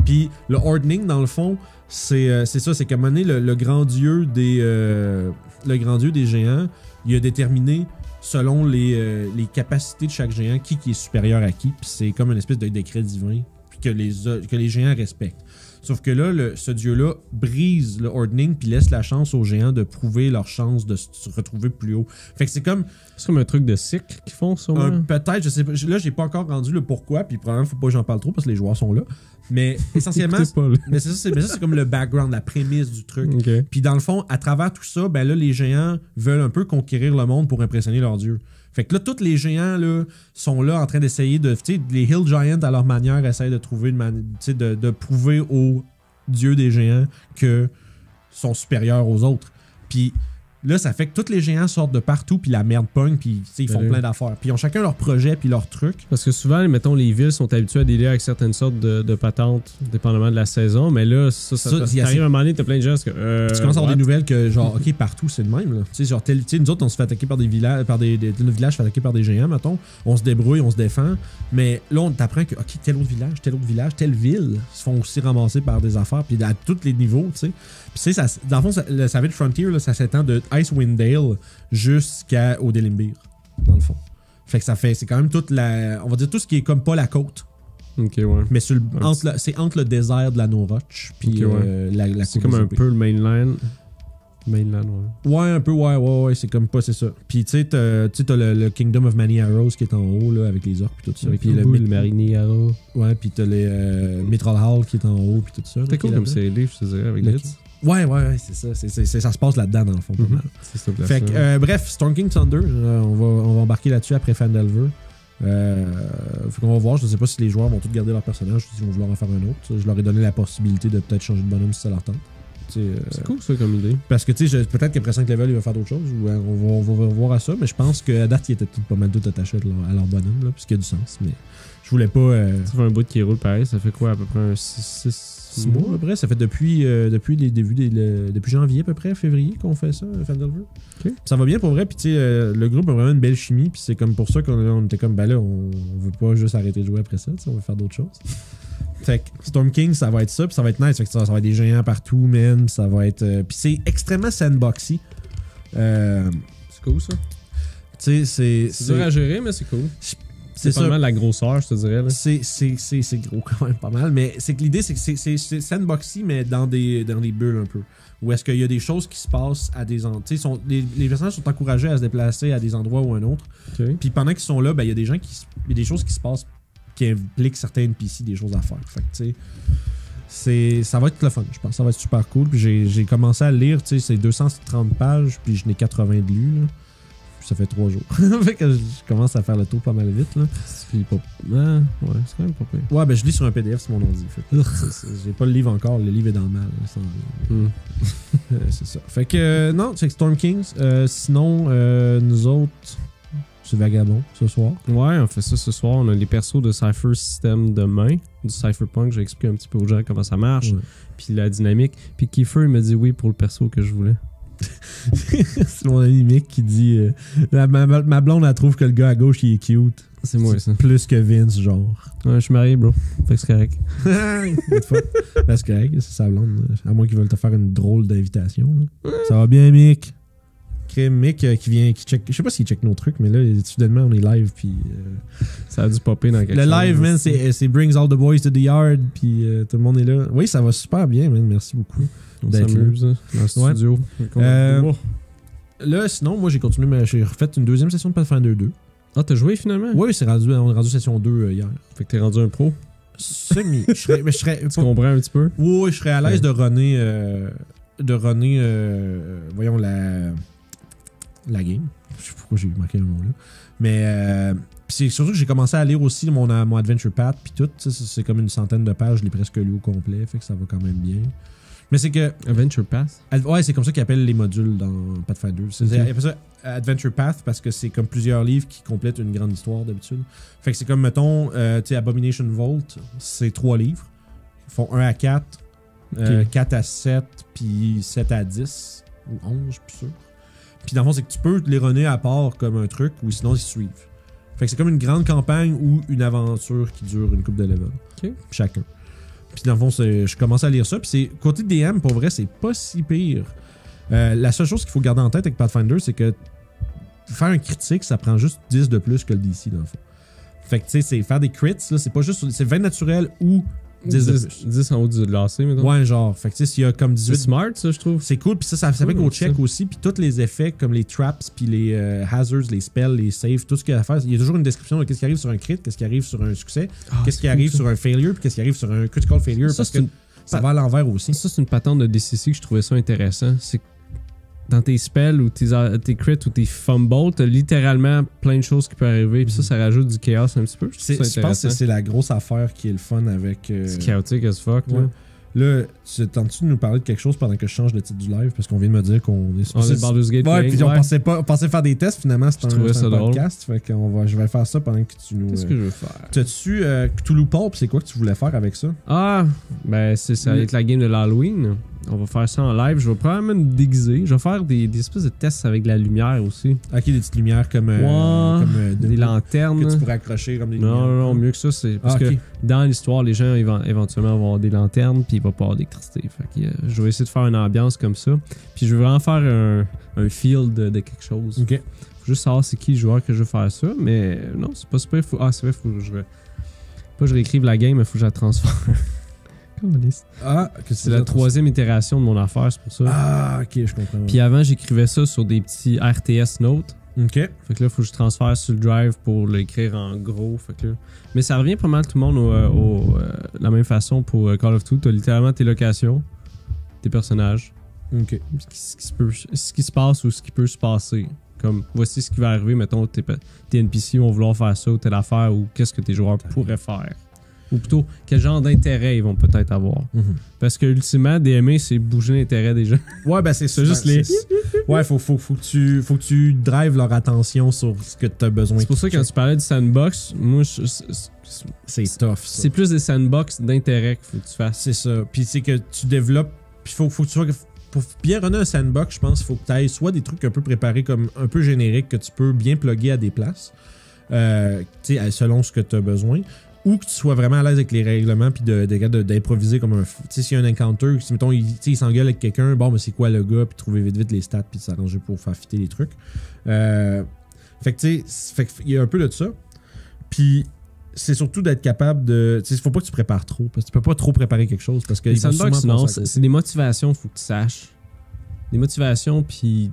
Puis le Ordning, dans le fond, c'est ça, c'est qu'à un moment donné, le grand dieu des géants, il a déterminé selon les capacités de chaque géant qui est supérieur à qui, puis c'est comme une espèce de décret divin puis que les géants respectent. Sauf que là, ce dieu-là brise le Ordning puis laisse la chance aux géants de prouver leur chance de se retrouver plus haut. Fait que c'est comme un truc de cycle qu'ils font, sûrement. Peut-être, je sais pas. Là, j'ai pas encore rendu le pourquoi, puis probablement, faut pas que j'en parle trop parce que les joueurs sont là. Mais essentiellement, mais ça, c'est comme le background, la prémisse du truc. Okay. Puis dans le fond, à travers tout ça, ben là, les géants veulent un peu conquérir le monde pour impressionner leur dieu. Fait que là, tous les géants là, sont là en train d'essayer de. Tu sais, les Hill Giants, à leur manière, essayent de trouver de prouver aux dieux des géants que sont supérieurs aux autres. Puis là, ça fait que tous les géants sortent de partout, puis la merde pogne, puis ils font plein d'affaires. Puis ils ont chacun leur projet, puis leur truc. Parce que souvent, mettons, les villes sont habituées à délire avec certaines sortes de patentes, dépendamment de la saison, mais là, ça arrive à un moment donné, t'as plein de gens. Tu commences à avoir des nouvelles que, genre, OK, partout, c'est le même. Là. Tu sais, genre, nous autres, on se fait attaquer par des villages, notre village se fait attaquer par des géants, mettons. On se débrouille, on se défend. Mais là, on t'apprend que, OK, tel autre village, telle ville se font aussi ramasser par des affaires, puis à tous les niveaux, tu sais. Puis, dans le fond, le Savage Frontier, là, ça s'étend de Icewind Dale jusqu'au Delimbir, dans le fond. Fait que c'est quand même toute on va dire tout ce qui est comme pas la côte. Ok, ouais. Mais c'est entre le désert de la Noroch puis la c'est comme un peu le mainland. Mainland, ouais. Ouais, un peu, ouais, c'est comme pas, c'est ça. Puis tu sais, t'as le Kingdom of Many Arrows qui est en haut, là, avec les orques puis tout ça. Puis le Mariny Arrow. Ouais, puis t'as les Mithril Hall qui est en haut puis tout ça. C'était cool comme c'est livre, je te dirais, avec Litz. Ouais, c'est ça. Ça se passe là-dedans, dans le fond, pas mal. C'est ça, fait que, bref, Storm King's Thunder, on va embarquer là-dessus après Phandelver. Fait qu'on va voir, je sais pas si les joueurs vont tous garder leur personnage, s'ils vont vouloir en faire un autre. Je leur ai donné la possibilité de peut-être changer de bonhomme si ça leur tente. C'est cool ça comme idée. Parce que peut-être qu'après 5 levels, il va faire d'autres choses, ou on va revoir à ça, mais je pense qu'à date, ils étaient pas mal tout attachés à leur bonhomme, là, puisqu'il y a du sens. Mais je voulais pas. Ça fait un bout qui roule pareil, ça fait quoi à peu près un 6 mois à peu près? Ça fait depuis les débuts, depuis janvier à peu près, février qu'on fait ça, Fandelver. Okay. Ça va bien pour vrai, puis le groupe a vraiment une belle chimie, puis c'est comme pour ça qu'on était comme, ben là, on veut pas juste arrêter de jouer après ça, on veut faire d'autres choses. Fait que Storm King, ça va être ça, puis ça va être nice. Fait que ça va être des géants partout, man. Ça va être. Puis c'est extrêmement sandboxy. C'est cool, ça. Tu sais, c'est dur à gérer, mais c'est cool. C'est pas mal la grosseur, je te dirais. Là. C'est gros quand même, pas mal. Mais c'est que l'idée, c'est que c'est sandboxy, mais dans des bulles un peu. Où est-ce qu'il y a des choses qui se passent à des endroits. Les personnages sont encouragés à se déplacer à des endroits ou un autre. Okay. Puis pendant qu'ils sont là, ben, il y a des gens il y a des choses qui se passent qui impliquent certains NPC, des choses à faire. Fait que, tu sais, ça va être le fun, je pense. Ça va être super cool. Puis j'ai commencé à lire, tu sais, c'est 230 pages, puis je n'ai 80 de lus, là. Ça fait 3 jours. Fait que je commence à faire le tour pas mal vite, là. C'est pas... ouais, c'est quand même pas pire. Ouais, ben je lis sur un PDF sur mon ordi. J'ai pas le livre encore, le livre est dans le mal. C'est ça. Fait que, non, c'est Storm Kings. Sinon, nous autres... C'est Vagabond ce soir. Ouais, on fait ça ce soir. On a les persos de Cypher System demain, du Cypherpunk. J'ai expliqué un petit peu aux gens comment ça marche, puis la dynamique. Puis Kiefer, il m'a dit oui pour le perso que je voulais. C'est mon ami Mick qui dit ma blonde, elle trouve que le gars à gauche, il est cute. C'est moi, ça. Plus que Vince, genre. Ouais, je suis marié, bro. Fait que c'est correct. C'est correct, c'est sa blonde. À moins qu'ils veulent te faire une drôle d'invitation. Ça va bien, Mick? Mick qui check. Je sais pas s'il check nos trucs, mais là, soudainement, on est live. Puis ça a dû popper dans quelque chose. Le live, man, c'est Brings All the Boys to the Yard. Puis tout le monde est là. Oui, ça va super bien, man. Merci beaucoup. On s'amuse dans le studio. Là, sinon, moi, j'ai continué. J'ai refait une deuxième session de Pathfinder 2. Ah, t'as joué finalement? Oui, on est rendu session 2 hier. Fait que t'es rendu un pro? Semi. Tu comprends un petit peu? Oui, je serais à l'aise de runner. Voyons, la game. Je sais pas pourquoi j'ai marqué le mot là. Mais c'est surtout que j'ai commencé à lire aussi mon Adventure Path puis tout. C'est comme une centaine de pages, je l'ai presque lu au complet, fait que ça va quand même bien. Mais c'est que... Adventure Path? Ouais, c'est comme ça qu'ils appellent les modules dans Pathfinder. Ils appellent ça Adventure Path parce que c'est comme plusieurs livres qui complètent une grande histoire d'habitude. Fait que c'est comme, mettons, tu sais, Abomination Vault, c'est 3 livres. Ils font 1 à 4, 4 à 7, puis 7 à 10, ou 11, je suis plus sûr. Puis dans le fond, c'est que tu peux les runner à part comme un truc, ou sinon ils suivent. Fait que c'est comme une grande campagne ou une aventure qui dure une couple de levels. Chacun. Puis dans le fond, je commence à lire ça. Puis c'est côté DM, pour vrai, c'est pas si pire. La seule chose qu'il faut garder en tête avec Pathfinder, c'est que faire un critique, ça prend juste 10 de plus que le DC, dans le fond. Fait que tu sais, c'est faire des crits, là, c'est pas juste... C'est 20 naturel ou 10 de plus. 10 en haut du lacet, mettons. Ouais, genre. Fait que tu sais, s'il y a comme 18... C'est smart, ça, je trouve. C'est cool. Puis ça fait qu'au check aussi. Puis tous les effets, comme les traps, puis les hazards, les spells, les saves, tout ce qu'il y a à faire. Il y a toujours une description de qu'est-ce qui arrive sur un crit, qu'est-ce qui arrive sur un succès, qu'est-ce qui arrive sur un failure, puis qu'est-ce qui arrive sur un critical failure. Parce que ça va à l'envers aussi. Ça, c'est une patente de DCC que je trouvais ça intéressant. C'est que dans tes spells ou tes crits ou tes fumbles, t'as littéralement plein de choses qui peuvent arriver. Puis ça rajoute du chaos un petit peu. Je pense que c'est la grosse affaire qui est le fun avec... C'est chaotique as fuck, là. Là, tentes-tu de nous parler de quelque chose pendant que je change le titre du live? Parce qu'on vient de me dire qu'on est... On est Baldur's Gate. Ouais, puis on pensait faire des tests, finalement, c'est un podcast. Fait que je vais faire ça pendant que tu nous... Qu'est-ce que je veux faire? T'as-tu Cthulhu Pulp, c'est quoi que tu voulais faire avec ça? Ah, ben ça va être la game de l'Halloween. On va faire ça en live. Je vais probablement me déguiser. Je vais faire des espèces de tests avec de la lumière aussi. Ok, des petites lumières comme des lanternes. Que tu pourrais accrocher comme des lumières. Non, mieux que ça. C'est parce que dans l'histoire, les gens éventuellement vont avoir des lanternes puis il va pas avoir d'électricité. Fait que je vais essayer de faire une ambiance comme ça. Puis je veux vraiment faire un feel de quelque chose. Ok. Faut juste savoir c'est qui le joueur que je veux faire ça. Mais non, c'est pas super. C'est vrai, faut que je réécrive la game, mais faut que je la transforme. C'est la 3e itération de mon affaire, c'est pour ça. Ah, ok, je comprends. Puis avant, j'écrivais ça sur des petits RTS notes. Ok. Fait que là, il faut que je transfère sur le drive pour l'écrire en gros. Fait que là... Mais ça revient pas mal tout le monde la même façon pour Call of Duty. T'as littéralement tes locations, tes personnages. Ok. Ce qui se passe ou ce qui peut se passer. Comme, voici ce qui va arriver, mettons, tes NPC vont vouloir faire ça ou telle affaire ou qu'est-ce que tes joueurs pourraient faire. Ou plutôt, quel genre d'intérêt ils vont peut-être avoir. Parce que ultimement, DMA, c'est bouger l'intérêt des gens. Ouais, ben c'est juste les... Ouais, faut que tu drives leur attention sur ce que tu as besoin. C'est pour ça que quand tu parlais du sandbox, moi, c'est tough, ça. C'est plus des sandbox d'intérêt qu'il faut que tu fasses. C'est ça. Puis c'est que tu développes... Puis faut que tu sois... Pour bien runner un sandbox, je pense qu'il faut que tu ailles soit des trucs un peu préparés comme un peu génériques que tu peux bien plugger à des places, selon ce que tu as besoin, ou que tu sois vraiment à l'aise avec les règlements puis d'improviser comme un... Tu sais, s'il y a un encounter, si mettons, il s'engueule avec quelqu'un, bon, mais c'est quoi le gars, puis trouver vite les stats puis s'arranger pour faire fitter les trucs. Fait que tu sais, il y a un peu de ça. Puis c'est surtout d'être capable de... Il faut pas que tu prépares trop, parce que tu peux pas trop préparer quelque chose, parce que... Les sandbox, non, c'est des motivations, faut que tu saches. Des motivations, puis...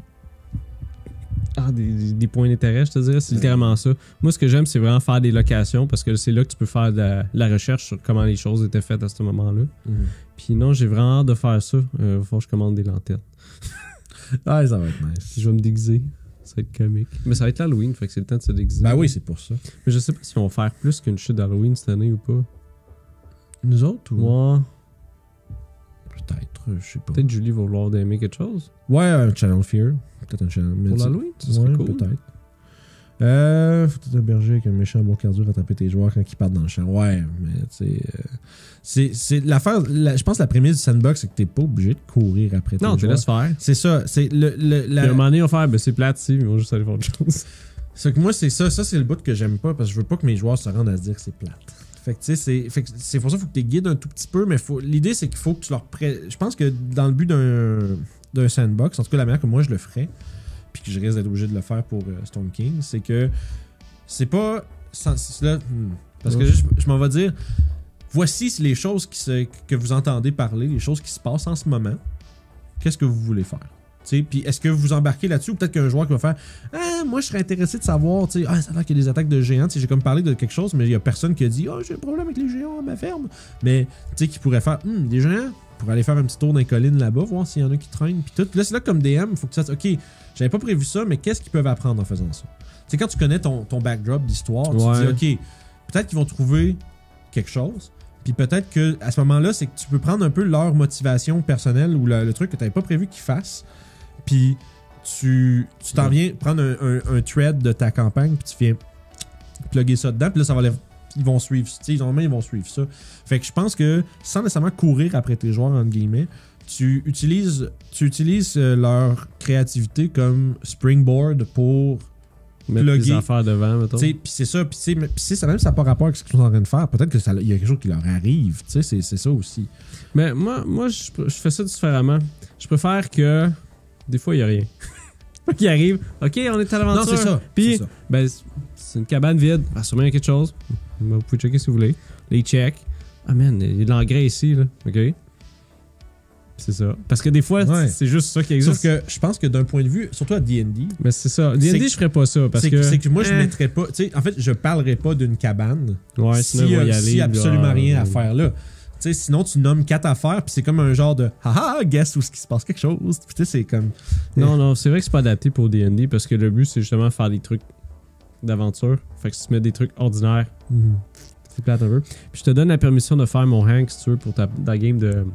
des points d'intérêt, je te dirais, c'est littéralement ça. Moi, ce que j'aime, c'est vraiment faire des locations, parce que c'est là que tu peux faire de la recherche sur comment les choses étaient faites à ce moment-là. Puis non, j'ai vraiment hâte de faire ça. Il faut que je commande des lanternes. Ah, ça va être nice. Je vais me déguiser. Ça va être comique. Mais ça va être l'Halloween, fait que c'est le temps de se déguiser. Ben oui, c'est pour ça. Mais je sais pas si on va faire plus qu'une chute d'Halloween cette année ou pas. Nous autres ou... Ouais. Peut-être, je sais pas. Peut-être Julie va vouloir d'aimer quelque chose. Ouais, un Channel Fear. Peut-être un Channel... Pour l'Halloween, ça serait cool. Peut-être. Faut peut-être un berger avec un méchant bon cardio rattraper tes joueurs quand ils partent dans le champ. Ouais, mais tu sais... c'est l'affaire... je pense que la prémisse du sandbox, c'est que t'es pas obligé de courir après tes joueurs. Non, tu laisses faire. C'est ça. C'est Puis à un moment donné, on va faire, ben c'est plate, si, mais ils vont juste aller faire autre chose. C'est que moi, c'est ça. Ça, c'est le bout que j'aime pas, parce que je veux pas que mes joueurs se rendent à se dire que c'est plate. Fait que tu sais, c'est pour ça qu'il faut que tu les guides un tout petit peu, mais l'idée, c'est qu'il faut que tu leur je pense que dans le but d'un sandbox, en tout cas la manière que moi je le ferais, puis que je risque d'être obligé de le faire pour Storm King, c'est que c'est pas... parce que je m'en vais dire, voici les choses que vous entendez parler, les choses qui se passent en ce moment. Qu'est-ce que vous voulez faire? Puis est-ce que vous embarquez là-dessus ou peut-être qu'il y a un joueur qui va faire moi je serais intéressé de savoir, ça a l'air qu'il y a des attaques de géants, j'ai comme parlé de quelque chose, mais il y a personne qui a dit j'ai un problème avec les géants à ma ferme, mais qui pourrait faire des géants pour aller faire un petit tour dans les collines là-bas, voir s'il y en a qui traînent, puis tout. Puis là, c'est là comme DM, il faut que tu fasses ok, j'avais pas prévu ça, mais qu'est-ce qu'ils peuvent apprendre en faisant ça? Quand tu connais ton backdrop d'histoire, tu te dis ok, peut-être qu'ils vont trouver quelque chose. Puis peut-être qu'à ce moment-là, c'est que tu peux prendre un peu leur motivation personnelle ou le truc que tu n'avais pas prévu qu'ils fassent. Puis tu t'en viens prendre un thread de ta campagne, puis tu viens plugger ça dedans. Puis là, ça va ils vont suivre. Normalement, ils vont suivre ça. Fait que je pense que sans nécessairement courir après tes joueurs, entre guillemets, tu utilises leur créativité comme springboard pour mettre des affaires devant, mettons. Puis c'est ça, puis ça même ça n'a pas rapport avec ce qu'ils sont en train de faire. Peut-être qu'il y a quelque chose qui leur arrive, c'est ça aussi. Mais moi je fais ça différemment. Je préfère que des fois il n'y a rien. Qui arrive, ok, on est à l'aventure. Non, c'est ça. Puis, ben, c'est une cabane vide, il va sûrement y a quelque chose. Vous pouvez checker si vous voulez. Les check. Ah man, il y a de l'engrais ici, là. Ok. C'est ça. Parce que des fois, c'est juste ça qui existe. Sauf que je pense que d'un point de vue, surtout à D&D... Mais c'est ça. D&D, je ferais pas ça. Parce que c'est que moi, je mettrais pas... Tu sais, en fait, je parlerais pas d'une cabane sinon il va y aller, si absolument rien à faire là. Tu sais, sinon, tu nommes 4 affaires, puis c'est comme un genre de « Haha, guess où ce qui se passe quelque chose. » Puis tu sais, c'est comme... Non, c'est vrai que c'est pas adapté pour D&D, parce que le but, c'est justement faire des trucs d'aventure. Fait que si tu mets des trucs ordinaires, c'est plate un peu. Puis je te donne la permission de faire mon Hank, si tu veux, pour ta game de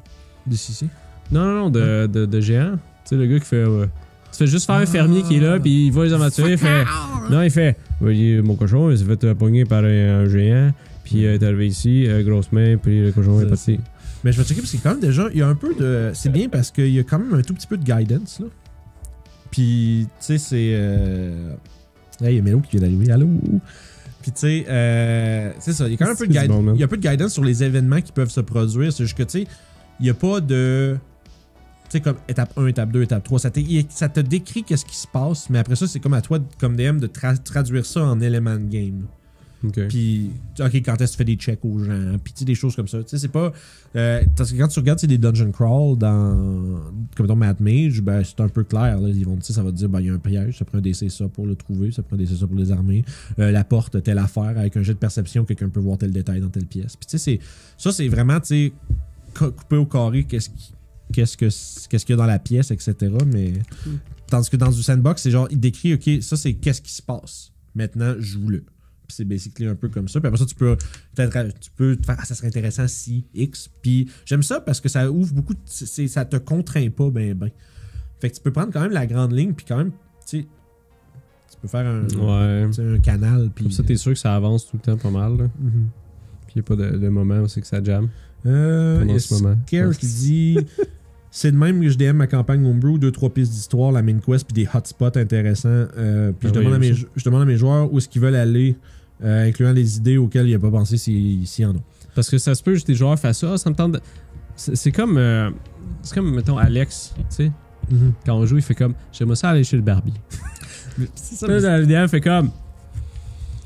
CC. Non, de géant. Tu sais, le gars qui fait... tu fais juste faire un fermier qui est là, puis il va les aventuriers, il fait... Non, il fait... Mon cochon, il s'est fait pogner par un géant, puis il est arrivé ici, grosse main, puis le cochon est parti. Mais je vais checker, parce que quand même, déjà, il y a un peu de... C'est bien, parce qu'il y a quand même un tout petit peu de guidance, là. Puis, tu sais, c'est... Hey, il y a Melo qui vient d'arriver. Allô? Puis, tu sais, c'est ça. Il y a quand même un peu de guidance. Il y a un peu de guidance sur les événements qui peuvent se produire. C'est juste que, tu sais, il n'y a pas de... Tu sais, comme étape 1, étape 2, étape 3. Ça te décrit qu'est-ce qui se passe, mais après ça, c'est comme à toi, comme DM, de traduire ça en éléments de game. Okay. Puis, ok, quand est-ce que tu fais des checks aux gens, puis tu sais, des choses comme ça. Tu sais, c'est pas... parce que quand tu regardes des dungeon crawl comme dans Mad Mage, ben, c'est un peu clair. Là, ils vont, tu sais, ça va te dire, ben, il y a un piège, ça prend un DC ça pour le trouver, ça prend un DC ça pour les armer. La porte, telle affaire, avec un jet de perception, quelqu'un peut voir tel détail dans telle pièce. Puis, tu sais, ça, c'est vraiment, tu sais, coupé au carré, qu'est-ce qu'il y a dans la pièce, etc. Mais tandis que dans du sandbox, c'est genre, il décrit, ok, ça, c'est qu'est-ce qui se passe. Maintenant, joue-le. puis c'est basically un peu comme ça. Puis après ça, tu peux te faire, ça serait intéressant si X. Puis j'aime ça parce que ça ouvre beaucoup, ça te contraint pas ben. Fait que tu peux prendre quand même la grande ligne, puis quand même, tu sais, tu peux faire un canal. Puis comme ça, t'es sûr que ça avance tout le temps pas mal. Là. Puis il n'y a pas de moment où c'est que ça jamme. Pendant ce moment. Care qui dit c'est de même que je DM ma campagne Homebrew, 2-3 pistes d'histoire, la main quest, puis des hotspots intéressants. Puis je demande à mes joueurs où est-ce qu'ils veulent aller, incluant les idées auxquelles il n'a pas pensé s'il y en a. Parce que ça se peut, tes joueurs fassent ça, ça me tente. C'est comme, mettons, Alex, tu sais. Quand on joue, il fait comme j'aimerais ça aller chez le barbier. C'est ça. Là, le DM fait comme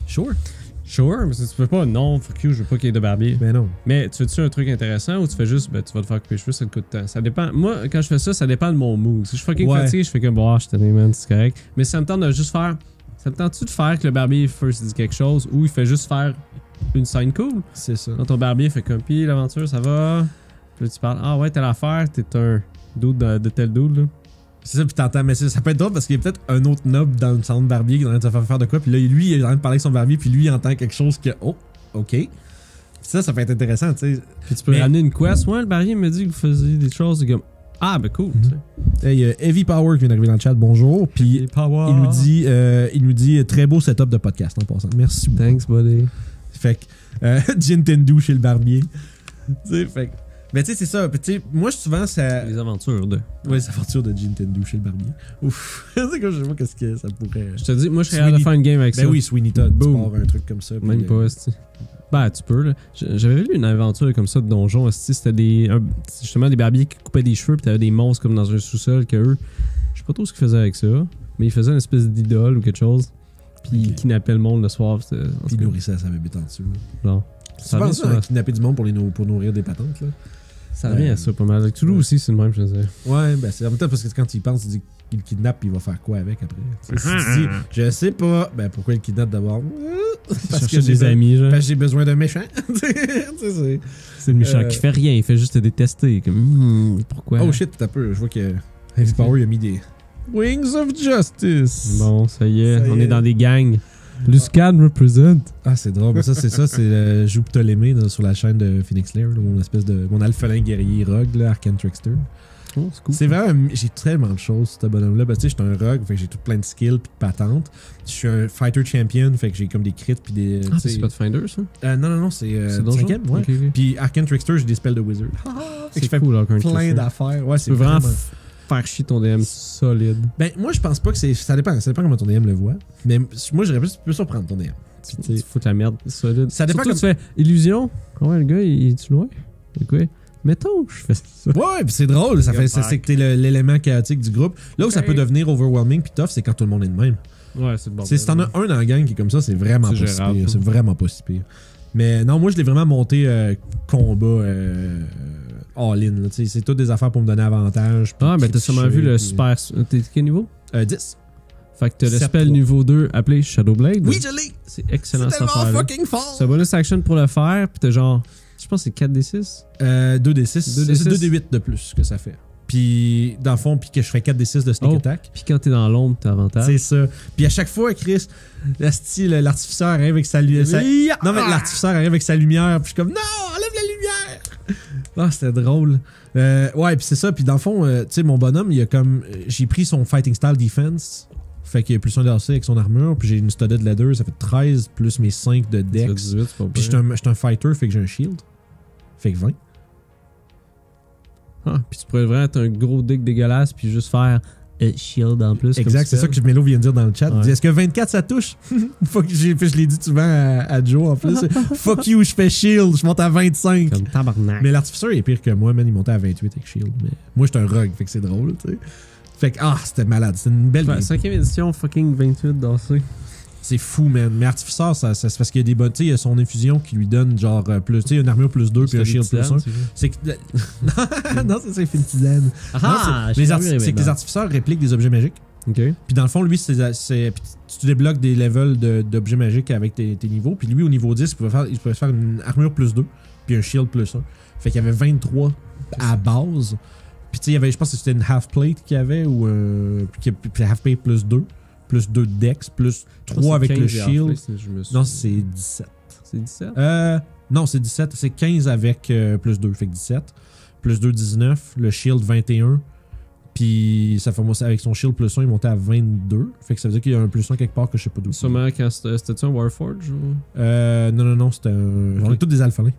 Sure, mais si tu peux pas, non, fuck you, je veux pas qu'il y ait de barbier. Ben non. Mais tu fais-tu un truc intéressant ou tu fais juste, tu vas te faire couper les cheveux, ça te coûte de temps. Ça dépend. Moi, quand je fais ça, ça dépend de mon mood. Si je suis fucking fatigué, je fais comme, je te dis, man, c'est correct. Mais ça me tente de juste faire. Ça me tente-tu de faire que le barbier first dit quelque chose ou il fait juste faire une scène cool? C'est ça. Quand ton barbier fait comme, pis l'aventure, ça va. Puis là, tu parles, ah ouais, telle affaire, t'es un dude de tel dude, là. C'est ça, puis t'entends, mais ça peut être drôle parce qu'il y a peut-être un autre nob dans le salon de barbier qui est en train de faire de quoi, puis là, lui, il est en train de parler avec son barbier, puis lui, il entend quelque chose que, ok. Ça peut être intéressant, tu sais. Puis tu peux ramener une quest. Ouais, le barbier me dit que vous faisiez des choses comme, ben cool, tu sais. Hey, Heavy Power qui vient d'arriver dans le chat, bonjour. Puis il nous dit très beau setup de podcast en passant. Merci beaucoup. Thanks, buddy. Fait que, Nintendo chez le barbier. Tu sais, fait que. Mais tu sais, c'est ça. Tu sais, moi, souvent, ça. Les aventures de. Oui, les aventures de Nintendo chez le barbier. Ouf. C'est comme je sais pas qu'est-ce que ça pourrait. Je te dis, moi, je serais capable de faire une game avec ça. Ben oui, Sweeney Todd. Boom. Tu pars un truc comme ça. Même pas, ben, tu peux, là. J'avais lu une aventure comme ça de donjon. C'était justement des barbiers qui coupaient des cheveux, puis t'avais des monstres comme dans un sous-sol que eux. Je sais pas trop ce qu'ils faisaient avec ça, mais ils faisaient une espèce d'idole ou quelque chose. Puis ils kidnappaient le monde le soir. Puis ils nourrissaient sa bébé en dessous. Non. Tu penses ça, kidnapper du monde pour nourrir des patentes, là? Ça revient à ça pas mal. Toulouse aussi, c'est le même, je veux dire. Ouais, ben c'est en même temps parce que quand tu y penses, tu dis qu'il le kidnappe puis il va faire quoi avec après. Si tu dis, je sais pas, ben pourquoi il le kidnappe d'abord? Parce que j'ai des amis, genre. Parce que j'ai besoin d'un méchant. C'est le méchant qui fait rien, il fait juste te détester. Comme, pourquoi? Oh shit, t'as peur. Je vois que Heavy Power il a mis des Wings of Justice. Bon, ça y est, on est dans des gangs. Luscan represent. Ah, c'est drôle. C'est Joue Ptolémée sur la chaîne de Phoenix Lair, mon alphelin guerrier rogue, là, Arcane Trickster. Oh, c'est cool. C'est vraiment. J'ai tellement de choses, ce bonhomme-là. Ben, tu sais, je suis un rogue, fait que j'ai tout plein de skills puis de patentes. Je suis un fighter champion, fait que j'ai comme des crits puis des. Ah, c'est Pathfinder, ça? Non, c'est le 5e, ouais. Okay. Puis Arcane Trickster, j'ai des spells de wizard. C'est cool, Arcane Trickster. Plein d'affaires. Ouais, c'est vraiment. Faire chier ton DM solide. Ben, moi, je pense pas que c'est. Ça dépend comment ton DM le voit. Mais moi, j'aurais plus surprendre ton DM. Tu fous la merde solide. Ça dépend. Surtout, tu fais illusion. Ouais, le gars, il est-tu loin? Quoi? Mettons, je fais ça. Ouais, pis c'est drôle. C'est que t'es l'élément chaotique du groupe. Là où ça peut devenir overwhelming pis tough, c'est quand tout le monde est de même. Ouais, c'est le bordel. Si t'en as un dans la gang qui est comme ça, c'est vraiment pas si pire. C'est vraiment pas si pire. Mais non, moi, je l'ai vraiment monté combat. All-in, c'est toutes des affaires pour me donner avantage. Ah, ben t'as sûrement vu le super. T'es quel niveau? 10. Fait que t'as le spell niveau 2 appelé Shadowblade. Oui, je l'ai! C'est excellent ça. C'est tellement fucking fort! C'est un bonus action pour le faire, pis t'as genre. Je pense que c'est 4d6. 2d6. C'est 2d8 de plus que ça fait. Puis, dans le fond, puis que je ferais 4d6 de sneak attack. Puis quand t'es dans l'ombre, t'as avantage. C'est ça. Puis à chaque fois, Chris, l'artificeur arrive avec sa lumière. Non, mais l'artificeur arrive avec sa lumière. Puis je suis comme, non, enlève la lumière! Ah, c'était drôle. Ouais, puis c'est ça. Puis dans le fond, tu sais, mon bonhomme, il a comme. J'ai pris son fighting style defense. Fait qu'il y a plus un d'AC avec son armure. Puis j'ai une studded leather. Ça fait 13 plus mes 5 de dex. 18, puis je suis un fighter, fait que j'ai un shield. Fait que 20. Ah, puis tu pourrais vraiment être un gros dick dégueulasse puis juste faire shield en plus. Exact, c'est ça que Melo vient de dire dans le chat. Ouais. Est-ce que 24 ça touche? Je l'ai dit souvent à Joe en plus. Fuck you, je fais shield, je monte à 25. Comme tabarnak. Mais l'artificeur est pire que moi, man, il montait à 28 avec shield. Mais moi, j'étais un rogue, fait que c'est drôle, tu sais. Fait que, c'était malade. C'est une belle game. 5e édition, fucking 28 d'AC. C'est fou, man. Mais artificeur, c'est parce qu'il y a des bonnes. Tu sais, il y a son infusion qui lui donne genre plus. Tu sais, une armure plus 2 puis un shield plus 1. C'est que. Non, c'est Infinitizane. C'est que les artificeurs répliquent des objets magiques. OK. Puis dans le fond, lui, tu débloques des levels d'objets magiques avec tes niveaux. Puis lui, au niveau 10, il pouvait faire une armure plus 2 puis un shield plus 1. Fait qu'il y avait 23 à base. Puis tu sais, je pense que c'était une half plate qu'il y avait ou puis half plate plus 2. plus 2 de dex, plus 3 avec le shield. Non, c'est 17. C'est 17? Non, c'est 17. C'est 15 avec plus 2, fait que 17. Plus 2, 19. Le shield, 21. Puis ça fait avec son shield plus 1, il montait à 22. Fait que ça veut dire qu'il y a un plus 1 quelque part que je sais pas d'où. Sûrement quand c'était un Warforge ou? Non, c'était un. On est tous des alphalins.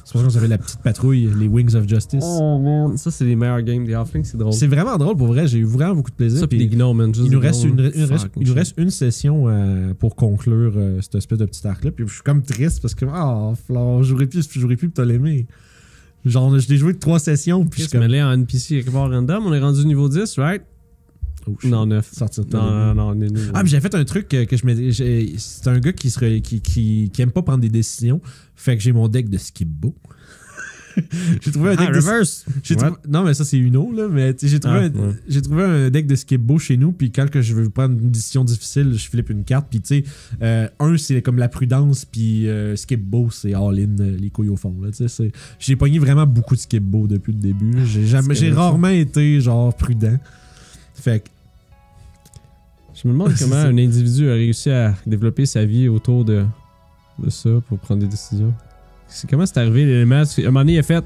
C'est pour ça qu'on avait la petite patrouille, les Wings of Justice. Oh man, ça c'est les meilleurs games. Les Halflings, c'est drôle. C'est vraiment drôle pour vrai, j'ai eu vraiment beaucoup de plaisir. Ça, puis les gnomes, man. Il nous reste une session pour conclure cette espèce de petit arc-là. Puis je suis comme triste parce que, Flore, j'aurais pu Ptolémée. Genre, je l'ai joué de 3 sessions. Puis je me l'ai en NPC quelque part random. On est rendu niveau 10, right? Oh, non, 9. Sortir non, mais j'ai fait un truc que je me. C'est un gars qui aime pas prendre des décisions. Fait que j'ai mon deck de Skip-Bo. J'ai trouvé un deck reverse. Non, mais ça, c'est Uno, là. Mais j'ai trouvé un deck de Skip-Bo chez nous. Puis quand que je veux prendre une décision difficile, je flippe une carte. Puis tu sais, c'est comme la prudence. Puis Skip-Bo, c'est all-in, les couilles au fond. J'ai pogné vraiment beaucoup de Skip-Bo depuis le début. J'ai rarement été genre prudent. Fait que. Je me demande comment un individu a réussi à développer sa vie autour de ça pour prendre des décisions. Comment c'est arrivé l'élément? À un moment donné, il a fait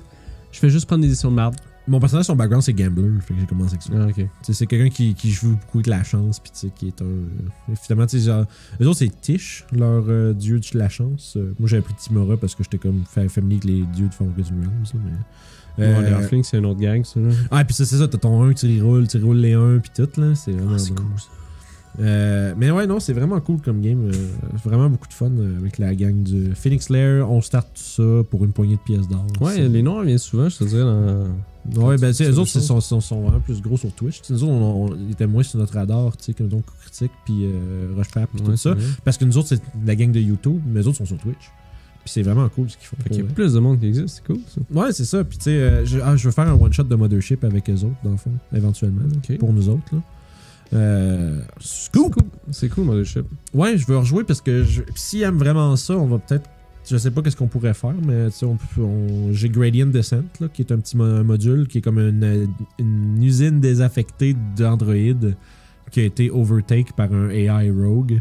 je fais juste prendre des décisions de merde. Mon personnage, son background, c'est gambler. Fait que j'ai commencé avec ça. Ah, ok. C'est quelqu'un qui joue beaucoup avec la chance. Puis qui est un. Finalement, tu sais, genre. Eux autres, c'est Tish, leur dieu de la chance. Moi, j'avais pris Timora parce que j'étais comme familier avec les dieux de Forgotten Realms. Mais. Les Halflings, c'est une autre gang, ça. Là. Ah, puis c'est ça, t'as ton 1, tu roules les 1, puis tout, là. C'est vraiment. C'est cool, ça. Mais ouais, non, c'est vraiment cool comme game. Vraiment beaucoup de fun avec la gang du Phoenix Lair. On start tout ça pour une poignée de pièces d'or. Ouais, les noirs viennent souvent, je te dirais. Ouais, ben, tu sais, eux autres, sont vraiment plus gros sur Twitch. T'sais, nous autres, on était moins sur notre radar, tu sais, comme donc Critique, puis Rushpap, puis tout ça. Vrai. Parce que nous autres, c'est la gang de YouTube, mais eux autres sont sur Twitch. Puis c'est vraiment cool ce qu'ils font. Fait qu'il y a plus de monde qui existe, c'est cool ça. Ouais, c'est ça. Puis tu sais, je veux faire un one-shot de Mothership avec eux autres, dans le fond, éventuellement, là, pour nous autres, là. Scoop! C'est cool, Mothership. Ouais, je veux rejouer parce que s'ils aiment vraiment ça, on va peut-être. Je sais pas qu'est-ce qu'on pourrait faire, mais j'ai Gradient Descent, là, qui est un petit module qui est comme une usine désaffectée d'Android qui a été overtake par un AI rogue.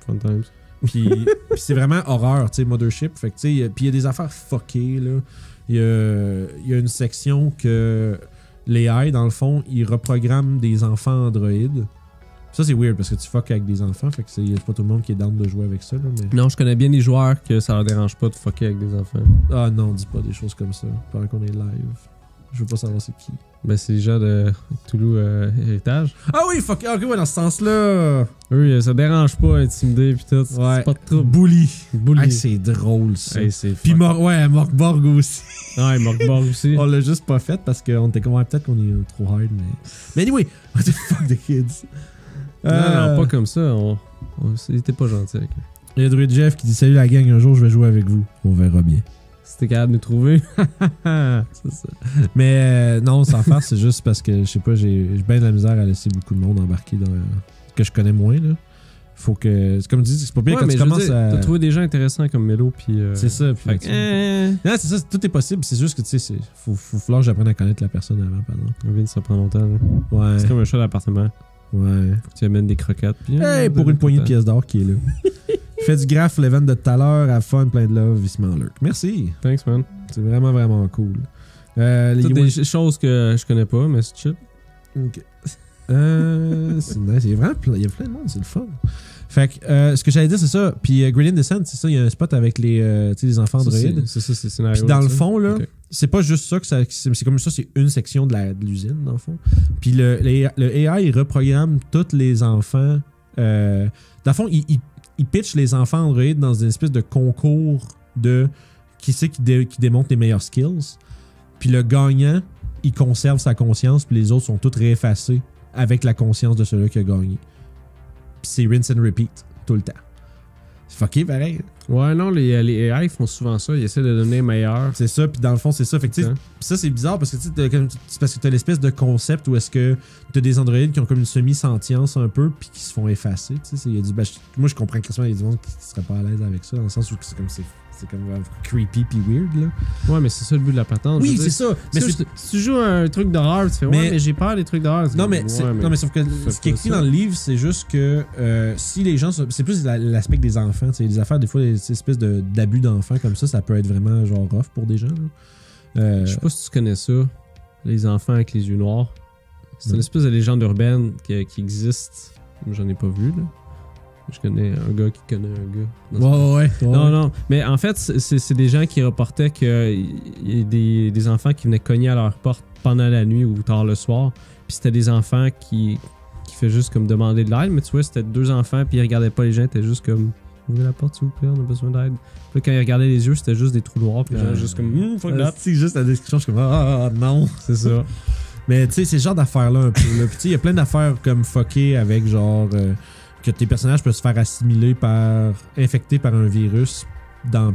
Fun times. Puis c'est vraiment horreur, tu sais, Mothership. Fait que tu sais, puis il y a des affaires fuckées, là. Il y a une section que l'AI, dans le fond, il reprogramme des enfants Android. Ça, c'est weird parce que tu fuck avec des enfants. Fait que c'est pas tout le monde qui est down de jouer avec ça. Là, mais... Non, je connais bien les joueurs que ça leur dérange pas de fucker avec des enfants. Ah non, dis pas des choses comme ça pendant qu'on est live. Je veux pas savoir c'est qui. Ben, c'est les gens de Toulouse Héritage. Ah oui, fuck. Ok, ouais, dans ce sens-là. Eux, ça dérange pas, intimider pis tout. Ouais. C'est pas trop. Bully. Hey, c'est drôle, ça. Hey, pis Morkborg aussi. Ouais, Morkborg aussi. On l'a juste pas fait parce qu'on était comme, peut-être qu'on est trop hard, mais anyway, what the fuck the kids. Non, pas comme ça. Il était pas gentil avec eux. Il y a Druid Jeff qui dit salut la gang, un jour je vais jouer avec vous. On verra bien. Si t'es capable de nous trouver. C'est ça. Mais non, sans faire, c'est juste parce que je sais pas, j'ai bien de la misère à laisser beaucoup de monde embarquer dans que je connais moins là. Faut que. C'est comme tu dis, c'est pas bien quand tu commences à. T'as trouvé des gens intéressants comme Melo puis. C'est ça. Puis non, c'est ça, tout est possible. C'est juste que tu sais, faut falloir que j'apprenne à connaître la personne avant, par exemple. Ça prend longtemps. Là. Ouais. C'est comme un chat d'appartement. Ouais. Tu amènes des croquettes. Puis, hey, pour une poignée de pièces d'or qui est là. Je fais du graph l'event de tout à l'heure, à fun, plein de love, il se met en lurk. Merci. Thanks, man. C'est vraiment, vraiment cool. Toutes des choses que je connais pas, mais c'est chill. Ok. C'est nice. Il y a plein de monde, c'est le fun. Fait que ce que j'allais dire, c'est ça. Puis Gradient Descent, c'est ça, il y a un spot avec les enfants Android. C'est ça, c'est scénario. Puis dans le fond, là, c'est pas juste ça que c'est comme ça, c'est une section de l'usine, dans le fond. Puis le AI, il reprogramme tous les enfants. Dans le fond, il pitch les enfants Android dans une espèce de concours de qui c'est qui démontre les meilleurs skills. Puis le gagnant, il conserve sa conscience, puis les autres sont tous réeffacés avec la conscience de celui qui a gagné. Puis c'est rinse and repeat tout le temps. C'est fucké pareil. Ouais, non, les AI font souvent ça. Ils essaient de donner meilleur. C'est ça, puis dans le fond, c'est ça. Fait que, tu sais, ça, c'est bizarre parce que c'est parce que t'as l'espèce de concept où est-ce que t'as des androïdes qui ont comme une semi-sentience un peu, puis qui se font effacer. Tu sais, moi, je comprends que il y a du monde qui serait pas à l'aise avec ça, dans le sens où c'est comme creepy puis weird, là. Ouais, mais c'est ça le but de la patente. Oui, c'est ça. Mais si tu joues un truc d'horreur, tu fais mais j'ai peur des trucs d'horreur. Non, mais sauf que ce qui est écrit dans le livre, c'est juste que si les gens. C'est plus l'aspect des enfants. Tu sais, des affaires, des fois, des espèces d'abus d'enfants comme ça peut être vraiment genre rough pour des gens. Je sais pas si tu connais ça, les enfants avec les yeux noirs. C'est une espèce de légende urbaine qui existe. J'en ai pas vu, là. Je connais un gars qui connaît un gars. Ouais. Non. Mais en fait, c'est des gens qui reportaient qu'il y a des enfants qui venaient cogner à leur porte pendant la nuit ou tard le soir. Puis c'était des enfants qui fait juste comme demander de l'aide. Mais tu vois, c'était 2 enfants, puis ils regardaient pas les gens, ils étaient juste comme ouvrez la porte, s'il vous plaît, on a besoin d'aide. Puis quand ils regardaient les yeux, c'était juste des trous noirs, puis les gens juste comme fuck that. C'est juste la description, je suis comme non. C'est ça. Mais tu sais, c'est ce genre d'affaires-là un peu. Puis tu sais, il y a plein d'affaires comme fuckées avec genre. Que tes personnages peuvent se faire infecter par un virus,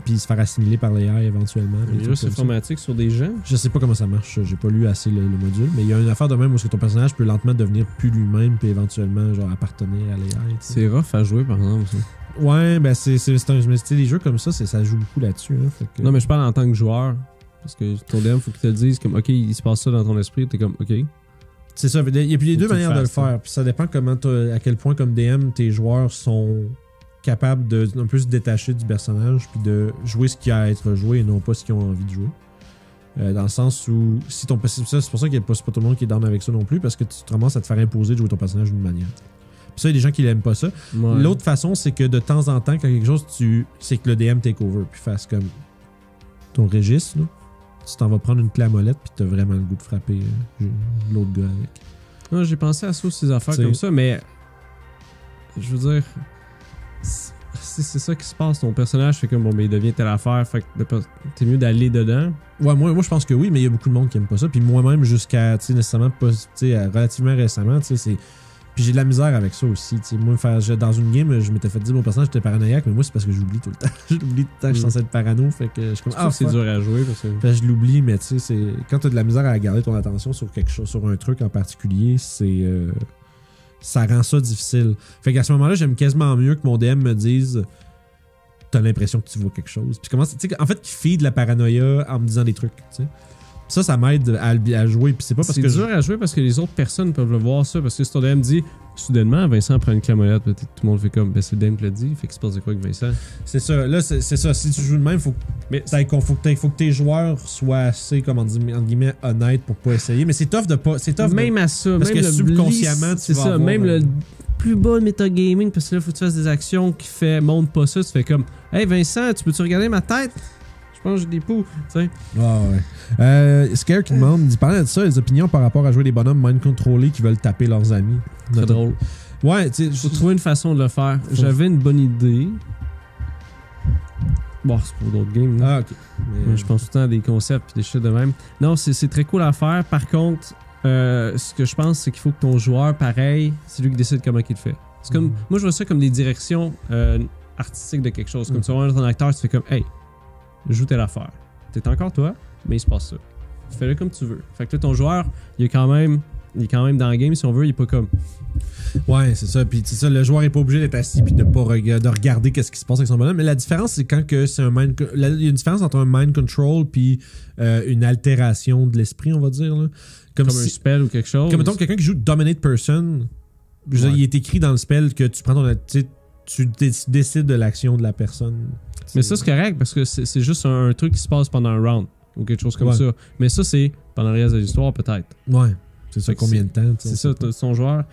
puis se faire assimiler par l'AI éventuellement. Un virus informatique sur des gens? Je sais pas comment ça marche, j'ai pas lu assez le module, mais il y a une affaire de même où ton personnage peut lentement devenir plus lui-même, puis éventuellement genre appartenir à l'AI. C'est rough à jouer, par exemple, ça. Ouais, ben c'est les jeux comme ça joue beaucoup là-dessus. Hein, Non, mais je parle en tant que joueur, parce que ton DM, faut qu'il te le dise, comme, OK, il se passe ça dans ton esprit, t'es comme, OK. C'est ça. Il y a les deux manières de le faire. Puis ça dépend à quel point, comme DM, tes joueurs sont capables de un peu se détacher du personnage puis de jouer ce qu'il y a à être joué et non pas ce qu'ils ont envie de jouer. Dans le sens où, si ton c'est pour ça qu'il n'y a pas tout le monde qui est down avec ça non plus, parce que tu te ramasses à te faire imposer de jouer ton personnage d'une manière. Puis ça, il y a des gens qui l'aiment pas ça. Ouais. L'autre façon, c'est que de temps en temps, quand quelque chose, c'est que le DM take over puis fasse comme ton registre, là. Tu t'en vas prendre une clé à molette puis t'as vraiment le goût de frapper l'autre gars avec. Non, j'ai pensé à ça, ces affaires comme ça, mais je veux dire, c'est ça qui se passe. Ton personnage fait comme, il devient telle affaire, fait que t'es mieux d'aller dedans. Ouais, moi je pense que oui, mais il y a beaucoup de monde qui aime pas ça. Puis moi-même, jusqu'à, nécessairement pas, relativement récemment, c'est... Puis j'ai de la misère avec ça aussi. T'sais. Moi, dans une game, je m'étais fait dire mon personnage était paranoïaque, mais moi, c'est parce que j'oublie tout le temps. J'oublie tout le temps que je suis censé être parano. Fait que je suis comme, c'est dur à jouer. Parce que... Fait que je l'oublie, mais tu sais, quand t'as de la misère à garder ton attention sur quelque chose, sur un truc en particulier, ça rend ça difficile. Fait qu'à ce moment-là, j'aime quasiment mieux que mon DM me dise t'as l'impression que tu vois quelque chose. Puis en fait, qu'il feed la paranoïa en me disant des trucs, tu sais. Ça m'aide à jouer. Puis c'est pas parce que. C'est dur à jouer parce que les autres personnes peuvent le voir ça. Parce que si ton DM dit, soudainement, Vincent prend une clamolette, peut-être tout le monde fait comme, c'est le DM qui l'a dit. Fait qu'il se passe de quoi avec Vincent? C'est ça. Là, c'est ça. Si tu joues de même, faut que tes joueurs soient assez, comme entre guillemets, honnêtes pour pas essayer. Mais c'est tough de pas. C'est tough même à ça. Parce même que subconsciemment, tu vas. C'est ça. Même le plus bas de metagaming, parce que là, faut que tu fasses des actions qui montre pas ça. Tu fais comme, hey Vincent, tu peux-tu regarder ma tête? Je pense que j'ai des poux, tu sais. Ouais. Scare qui demande, il parlait de ça, les opinions par rapport à jouer des bonhommes mind contrôlés qui veulent taper leurs amis. Très drôle. Ouais, tu sais. Faut trouver une façon de le faire. J'avais une bonne idée. Bon, c'est pour d'autres games. Là. Ah, ok. Mais je pense tout le temps à des concepts et des choses de même. Non, c'est très cool à faire. Par contre, ce que je pense, c'est qu'il faut que ton joueur, pareil, c'est lui qui décide comment il le fait. C'est comme, moi, je vois ça comme des directions artistiques de quelque chose. Comme tu vas voir ton acteur, tu fais comme, hey, joue telle affaire. T'es encore toi, mais il se passe ça. Fais-le comme tu veux. Fait que là, ton joueur, il est quand même dans le game, si on veut, il est pas comme... Ouais, c'est ça. Puis c'est ça, le joueur est pas obligé d'être assis puis de pas de regarder qu'est-ce qui se passe avec son bonhomme. Mais la différence, c'est quand que c'est il y a une différence entre un mind control puis une altération de l'esprit, on va dire. Là. Comme un spell ou quelque chose. Comme mettons quelqu'un qui joue Dominate Person, il est écrit dans le spell que tu prends tu décides de l'action de la personne. Mais ça, c'est correct parce que c'est juste un truc qui se passe pendant un round ou quelque chose comme ça. Mais ça, c'est pendant le reste de l'histoire, peut-être. Ouais. C'est ça, combien de temps? C'est ça, son joueur.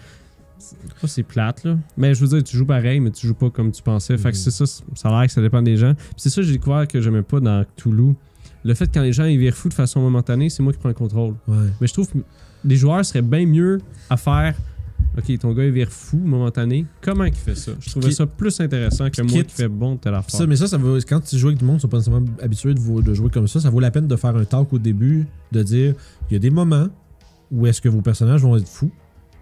C'est plate, là. Mais je veux dire, tu joues pareil, mais tu joues pas comme tu pensais. Fait que c'est ça, ça a l'air que ça dépend des gens. Puis c'est ça que j'ai découvert que j'aimais pas dans Cthulhu. Le fait que quand les gens ils virent fous de façon momentanée, c'est moi qui prends le contrôle. Ouais. Mais je trouve que les joueurs seraient bien mieux à faire. Ok, ton gars il vire fou, momentané. Comment il fait ça? Je trouvais ça plus intéressant que moi qui fais bon telle affaire. Mais ça vaut, quand tu joues avec du monde qui sont pas nécessairement habitués de jouer comme ça vaut la peine de faire un talk au début, de dire il y a des moments où est-ce que vos personnages vont être fous,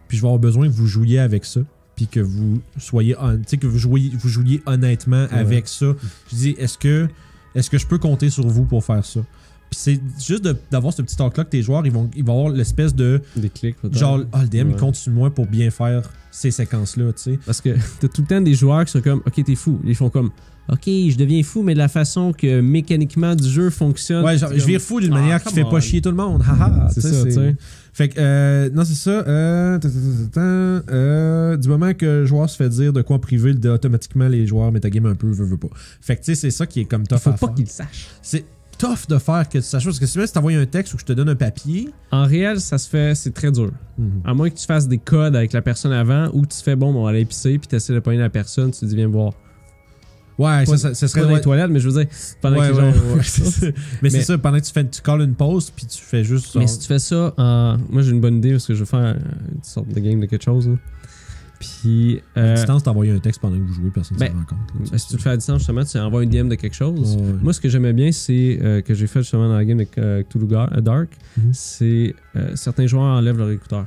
puis je vais avoir besoin que vous jouiez avec ça. puis que vous soyez, que vous jouiez honnêtement avec ça. Je dis, est-ce que je peux compter sur vous pour faire ça? Puis c'est juste d'avoir ce petit talk-là que tes joueurs, ils vont avoir l'espèce de... Des clics, peut-être. Genre, le DM, il compte sur moi pour bien faire ces séquences-là, tu sais. Parce que t'as tout le temps des joueurs qui sont comme, OK, t'es fou. Ils font comme, OK, je deviens fou, mais de la façon que mécaniquement du jeu fonctionne. Ouais, genre, je vire fou d'une manière qui fait pas chier tout le monde. Haha, c'est ça, tu sais. Fait que, non, c'est ça. Du moment que le joueur se fait dire de quoi en privé, automatiquement, les joueurs metagame un peu, veut pas. Fait que, tu sais, c'est ça qui est comme tough à faire. Faut pas qu'ils le sachent. C'est tough de faire que tu saches, parce que si tu t'envoies un texte ou que je te donne un papier... En réel, ça se fait, c'est très dur. À moins que tu fasses des codes avec la personne avant, ou que tu fais, bon, on va aller épicer, puis tu essaies de pogner la personne, tu te dis, viens voir. Ouais, ça serait... Pas dans les toilettes, mais je veux dire, pendant que les gens... mais c'est ça, pendant que tu calls une pause, puis tu fais juste... Mais si tu fais ça moi, j'ai une bonne idée, parce que je veux faire une sorte de game de quelque chose, là. Puis. À distance, t'envoies un texte pendant que vous jouez, personne ne s'en rend compte. Si tu le fais à distance, justement, tu envoies une DM de quelque chose. Moi, ce que j'aimais bien, c'est que j'ai fait justement dans la game de Cthulhu Dark, c'est certains joueurs enlèvent leur écouteur.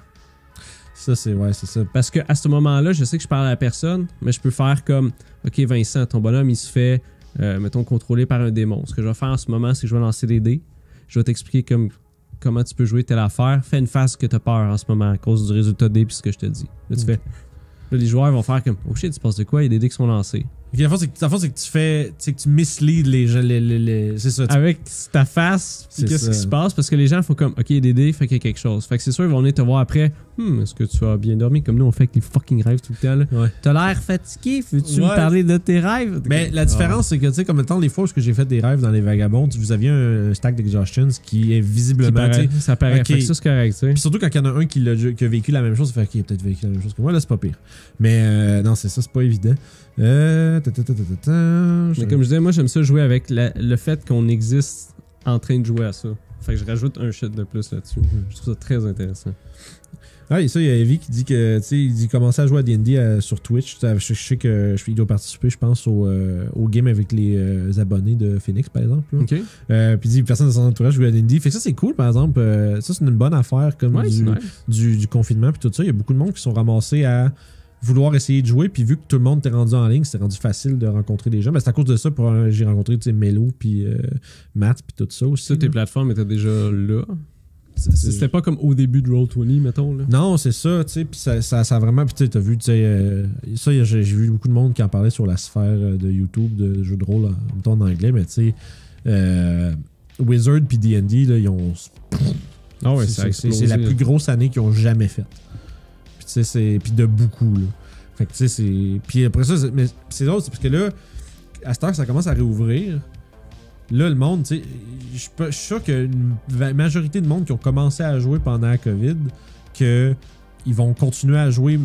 Ça, c'est ça. Parce qu'à ce moment-là, je sais que je parle à la personne, mais je peux faire comme, OK, Vincent, ton bonhomme, il se fait, mettons, contrôler par un démon. Ce que je vais faire en ce moment, c'est que je vais lancer des dés. Je vais t'expliquer comment tu peux jouer telle affaire. Fais une phase que t'as peur en ce moment à cause du résultat des puis ce que je te dis. Là, tu fais. Là, les joueurs vont faire comme, oh shit, il se passe de quoi? Il y a des dés qui sont lancés. La fois, c'est que tu misleads les gens. C'est ça. Avec ta face, qu'est-ce qui se passe? Parce que les gens font comme, OK, il y a des dés, fait qu'il y a quelque chose. Fait que c'est sûr, ils vont venir te voir après. Est-ce que tu as bien dormi? Comme nous, on fait avec les fucking rêves tout le temps. Là. Ouais. T'as l'air fatigué. Veux-tu me parler de tes rêves? Mais la différence, c'est que, tu sais, comme temps, les fois où j'ai fait des rêves dans les Vagabonds, vous aviez un stack d'exhaustions qui est visiblement. Ça paraît. Okay. Fait que ça, c'est correct. Puis surtout quand il y en a un qui a vécu la même chose, ça fait qu'il a peut-être vécu la même chose que moi. Là, c'est pas pire. Mais non, c'est ça, c'est pas évident. Mais comme je disais, moi j'aime ça jouer avec le fait qu'on existe en train de jouer à ça. Fait que je rajoute un shit de plus là-dessus. Je trouve ça très intéressant. Ah, et ça, il y a Evie qui dit que, tu sais, il dit commencer à jouer à D&D sur Twitch. Je sais que il doit participer, je pense, au game avec les abonnés de Phoenix, par exemple. OK. Puis il dit personne de son entourage joue à D&D. Fait que ça, c'est cool, par exemple. Ça, c'est une bonne affaire comme du confinement puis tout ça. Il y a beaucoup de monde qui sont ramassés à vouloir essayer de jouer, puis vu que tout le monde t'est rendu en ligne, c'est rendu facile de rencontrer des gens. Mais c'est à cause de ça que j'ai rencontré Melo, puis Matt, puis tout ça aussi. Ça, tes plateformes étaient déjà là. C'était pas comme au début de Roll20, mettons. Là. Non, c'est ça, tu sais, puis ça vraiment, puis t'as vu, tu sais, ça, j'ai vu beaucoup de monde qui en parlait sur la sphère de YouTube, de jeux de rôle, en anglais, mais tu sais, Wizard puis D&D, là, ils ont... Ah ouais, c'est la plus grosse année qu'ils ont jamais faite. Puis de beaucoup, là. Fait que, tu sais, c'est... Puis après ça, mais c'est drôle, c'est parce que là, à cette heure, ça commence à réouvrir. Là, le monde, tu sais, je suis sûr qu'il y a une majorité de monde qui ont commencé à jouer pendant la COVID, que ils vont continuer à jouer. Ils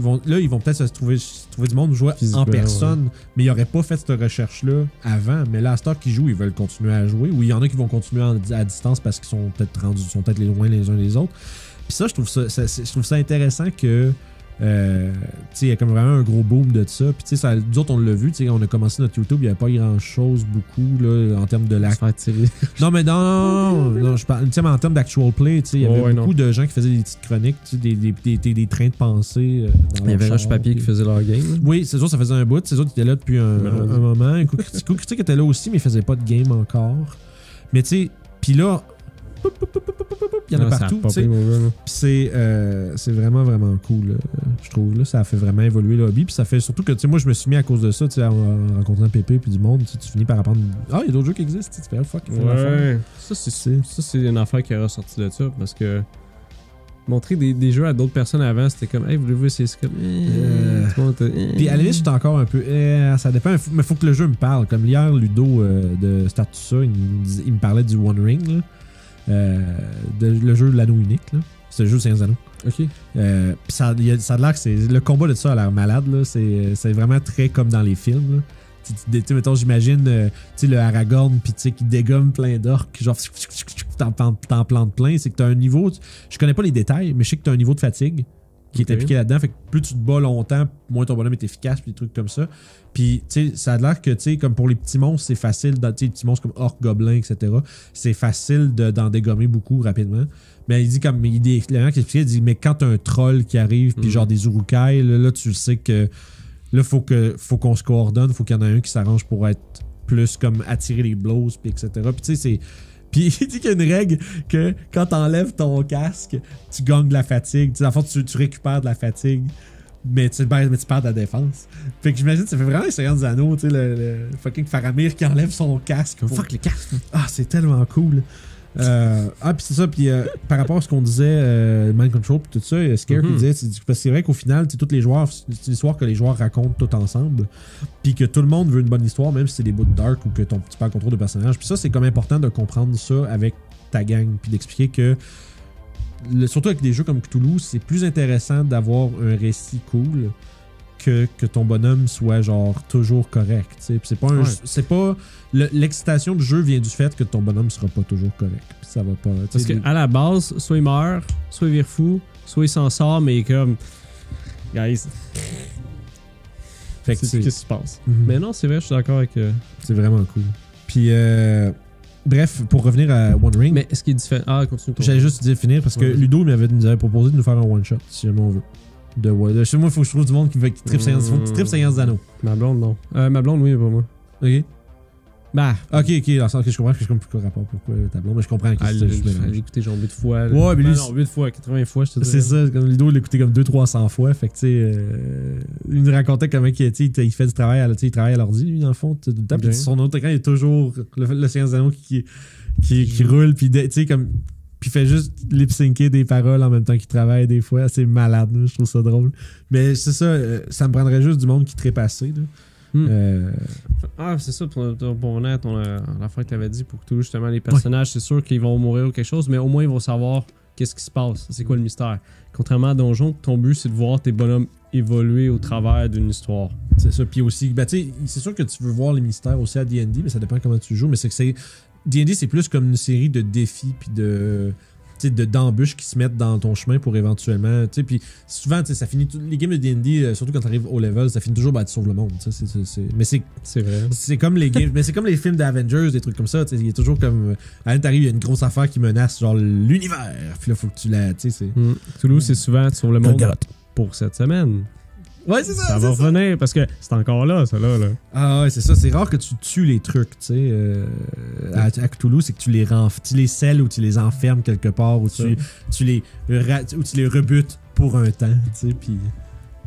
vont peut-être se trouver du monde jouer en personne, mais ils n'auraient pas fait cette recherche-là avant. Mais là, à cette heure qu'ils jouent, ils veulent continuer à jouer. Ou il y en a qui vont continuer à distance parce qu'ils sont peut-être loin les uns des autres. Puis ça, je trouve ça intéressant que il y a comme vraiment un gros boom de ça. Puis tu sais, nous autres, on l'a vu, on a commencé notre YouTube, il n'y avait pas grand-chose beaucoup là, en termes de Non, mais non, je parle, mais en termes d'actual play, il y avait beaucoup de gens qui faisaient des petites chroniques, des trains de pensée. Il y avait Roche Papier qui faisait leur game. Là. Oui, c'est sûr, ça faisait un bout. C'est sûr qu'il était là depuis un moment. Coup Critique était là aussi, mais il faisait pas de game encore. Mais tu sais, puis là, il y en a partout. Puis c'est vraiment, vraiment cool, je trouve. Là, ça a fait vraiment évoluer le hobby. Puis ça fait surtout que moi, je me suis mis à cause de ça, en rencontrant Pépé puis du monde. Tu finis par apprendre. Ah, il y a d'autres jeux qui existent. Tu fais fuck. Ouais. Ça, c'est une affaire qui est ressortie de ça. Parce que montrer des jeux à d'autres personnes avant, c'était comme, hey, voulez-vous essayer? C'est comme, Puis à la limite, j'étais encore un peu, ça dépend, mais faut que le jeu me parle. Comme hier, Ludo de Statusa, il me parlait du One Ring, là. Le jeu de l'anneau unique, là. C'est le jeu 5 anneaux. OK. Puis ça a l'air que le combat de ça a l'air malade, là. C'est vraiment très comme dans les films, là. Mettons, j'imagine le Aragorn puis qui dégomme plein d'orques, genre t'en plantes plein. C'est que t'as un niveau, je connais pas les détails, mais je sais que t'as un niveau de fatigue qui est impliqué là-dedans. Fait que plus tu te bats longtemps, moins ton bonhomme est efficace, puis des trucs comme ça. Puis, tu sais, ça a l'air que, tu sais, comme pour les petits monstres, c'est facile, tu sais, les petits monstres comme orques, gobelins, etc., c'est facile d'en dégommer beaucoup rapidement. Mais il dit, comme, il dit mais quand t'as un troll qui arrive, puis genre des urukai, là, tu sais que, là, faut qu'on se coordonne, faut qu'il y en ait un qui s'arrange pour être plus comme attirer les blows, puis etc. Puis, tu sais, c'est. Puis il dit qu'il y a une règle que quand t'enlèves ton casque, tu gagnes de la fatigue. Tu sais, en fait, tu récupères de la fatigue. Mais tu perds de la défense. Fait que j'imagine que ça fait vraiment les Seigneurs des Anneaux, tu sais, le fucking Faramir qui enlève son casque. Fuck le casque! Ah, c'est tellement cool. Puis c'est ça, puis par rapport à ce qu'on disait, Mind Control, puis tout ça, Scare qui disait, parce que c'est vrai qu'au final, tous les joueurs, c'est une histoire que les joueurs racontent tout ensemble, puis que tout le monde veut une bonne histoire, même si c'est des bouts de dark ou que tu perds le contrôle de personnage. Puis ça, c'est comme important de comprendre ça avec ta gang, puis d'expliquer que surtout avec des jeux comme Cthulhu, c'est plus intéressant d'avoir un récit cool que ton bonhomme soit genre toujours correct. T'sais. C'est pas c'est pas l'excitation du jeu vient du fait que ton bonhomme sera pas toujours correct. Puis ça va pas. Parce qu'à la base, soit il meurt, soit il vire fou, soit il s'en sort, mais comme guys. Fait que qu'est-ce qui se passe. Mm-hmm. Mais non, c'est vrai, je suis d'accord avec. C'est vraiment cool. Puis bref, pour revenir à One Ring. Mais est-ce qu'il est différent? Ah, continue. J'allais juste dire finir parce que Ludo nous avait proposé de nous faire un one-shot, si jamais on veut. Chez moi, il faut que je trouve du monde qui tripe Seigneurs des Anneaux. Ma blonde, non. Ma blonde, oui, pas moi. Ok. Bah. Ok, dans le sens que je comprends que je comprends plus rapport pourquoi ta blonde, mais je comprends que j'ai écouté genre 8 fois. Ouais, mais lui. Non, 8 fois, 80 fois, je te dis. C'est ça, comme Ludo, il l'a écouté comme 200-300 fois. Fait que, tu sais, il nous racontait comment il fait du travail, il travaille à l'ordi, lui, dans le fond. Tout le temps. Puis son autre écran, il est toujours le Seigneur des Anneaux qui roule, puis tu sais, comme. Puis il fait juste lip-syncer des paroles en même temps qu'il travaille des fois. C'est malade, là, je trouve ça drôle. Mais c'est ça, ça me prendrait juste du monde qui trépassait. C'est ça, pour revenir à la fin que tu avais dit, pour que justement les personnages, c'est sûr qu'ils vont mourir ou quelque chose, mais au moins ils vont savoir qu'est-ce qui se passe. C'est quoi le mystère. Contrairement à Donjon, ton but c'est de voir tes bonhommes évoluer au travers d'une histoire. C'est ça, puis aussi, ben, tu sais, c'est sûr que tu veux voir les mystères aussi à D&D, mais ça dépend comment tu joues, mais c'est que D&D, c'est plus comme une série de défis puis d'embûches qui se mettent dans ton chemin pour éventuellement, tu sais, puis souvent, tu sais, ça finit les games de D&D, surtout quand tu arrives au level, ça finit toujours tu sauves le monde, tu sais, mais c'est vrai. C'est comme les games, mais c'est comme les films d'Avengers, des trucs comme ça, tu sais, il y a toujours comme à t'arrives, il y a une grosse affaire qui menace genre l'univers, puis là faut que tu la, tu sais, c'est Toulouse, c'est souvent tu sauves le monde pour cette semaine. Ouais, c'est ça. Ça va revenir parce que c'est encore là, ça là. Ah ouais, c'est ça. C'est rare que tu tues les trucs, tu sais. À Cthulhu, c'est que tu les scelles ou tu les enfermes quelque part ou tu les rebutes pour un temps, tu sais. Puis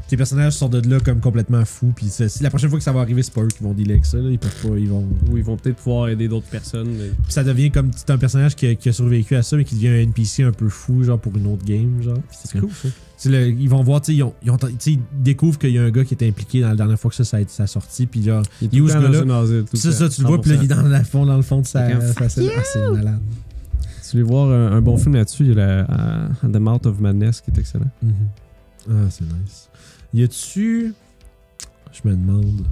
tes personnages sortent de là comme complètement fous. Puis la prochaine fois que ça va arriver, c'est pas eux qui vont dealer avec ça. Là. Ils peuvent pas. Ou ils vont peut-être pouvoir aider d'autres personnes. Mais... Puis ça devient comme c'est un personnage qui a survécu à ça, mais qui devient un NPC un peu fou, genre pour une autre game, genre. C'est cool, ça. Ils vont voir, ils découvrent qu'il y a un gars qui est impliqué dans la dernière fois que ça a sorti, puis genre, il où ce gars-là? C'est ça, tu le vois, puis là, il est dans le fond de sa scène. Ah, c'est malade. Tu veux voir un bon film là-dessus, il y a The Mouth of Madness qui est excellent. Ah, c'est nice. Y a-tu... Je me demande...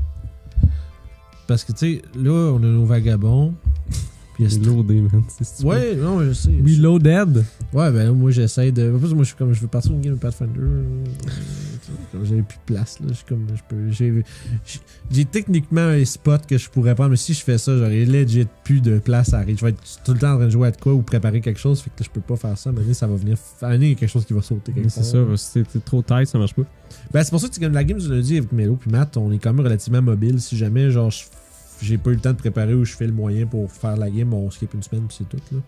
Parce que, tu sais, là, on a nos vagabonds... Puis il est loadé, man. Ouais, non, je sais. Reloaded? Ouais, ben moi, j'essaie de... En plus, moi, je veux partir d'une game de Pathfinder. J'avais plus de place, là. J'ai techniquement un spot que je pourrais prendre, mais si je fais ça, j'aurais legit plus de place à arrêter. Je vais être tout le temps en train de jouer à de quoi ou préparer quelque chose, fait que là, je peux pas faire ça. Mais ça va venir... il y a quelque chose qui va sauter quelque part. C'est ça, si t'es trop tight, ça marche pas. Ben, c'est pour ça que comme la game du lundi avec Melo puis Matt, on est quand même relativement mobile. Si jamais, genre, j'ai pas eu le temps de préparer ou je fais le moyen pour faire la game, on skip une semaine puis c'est tout, là.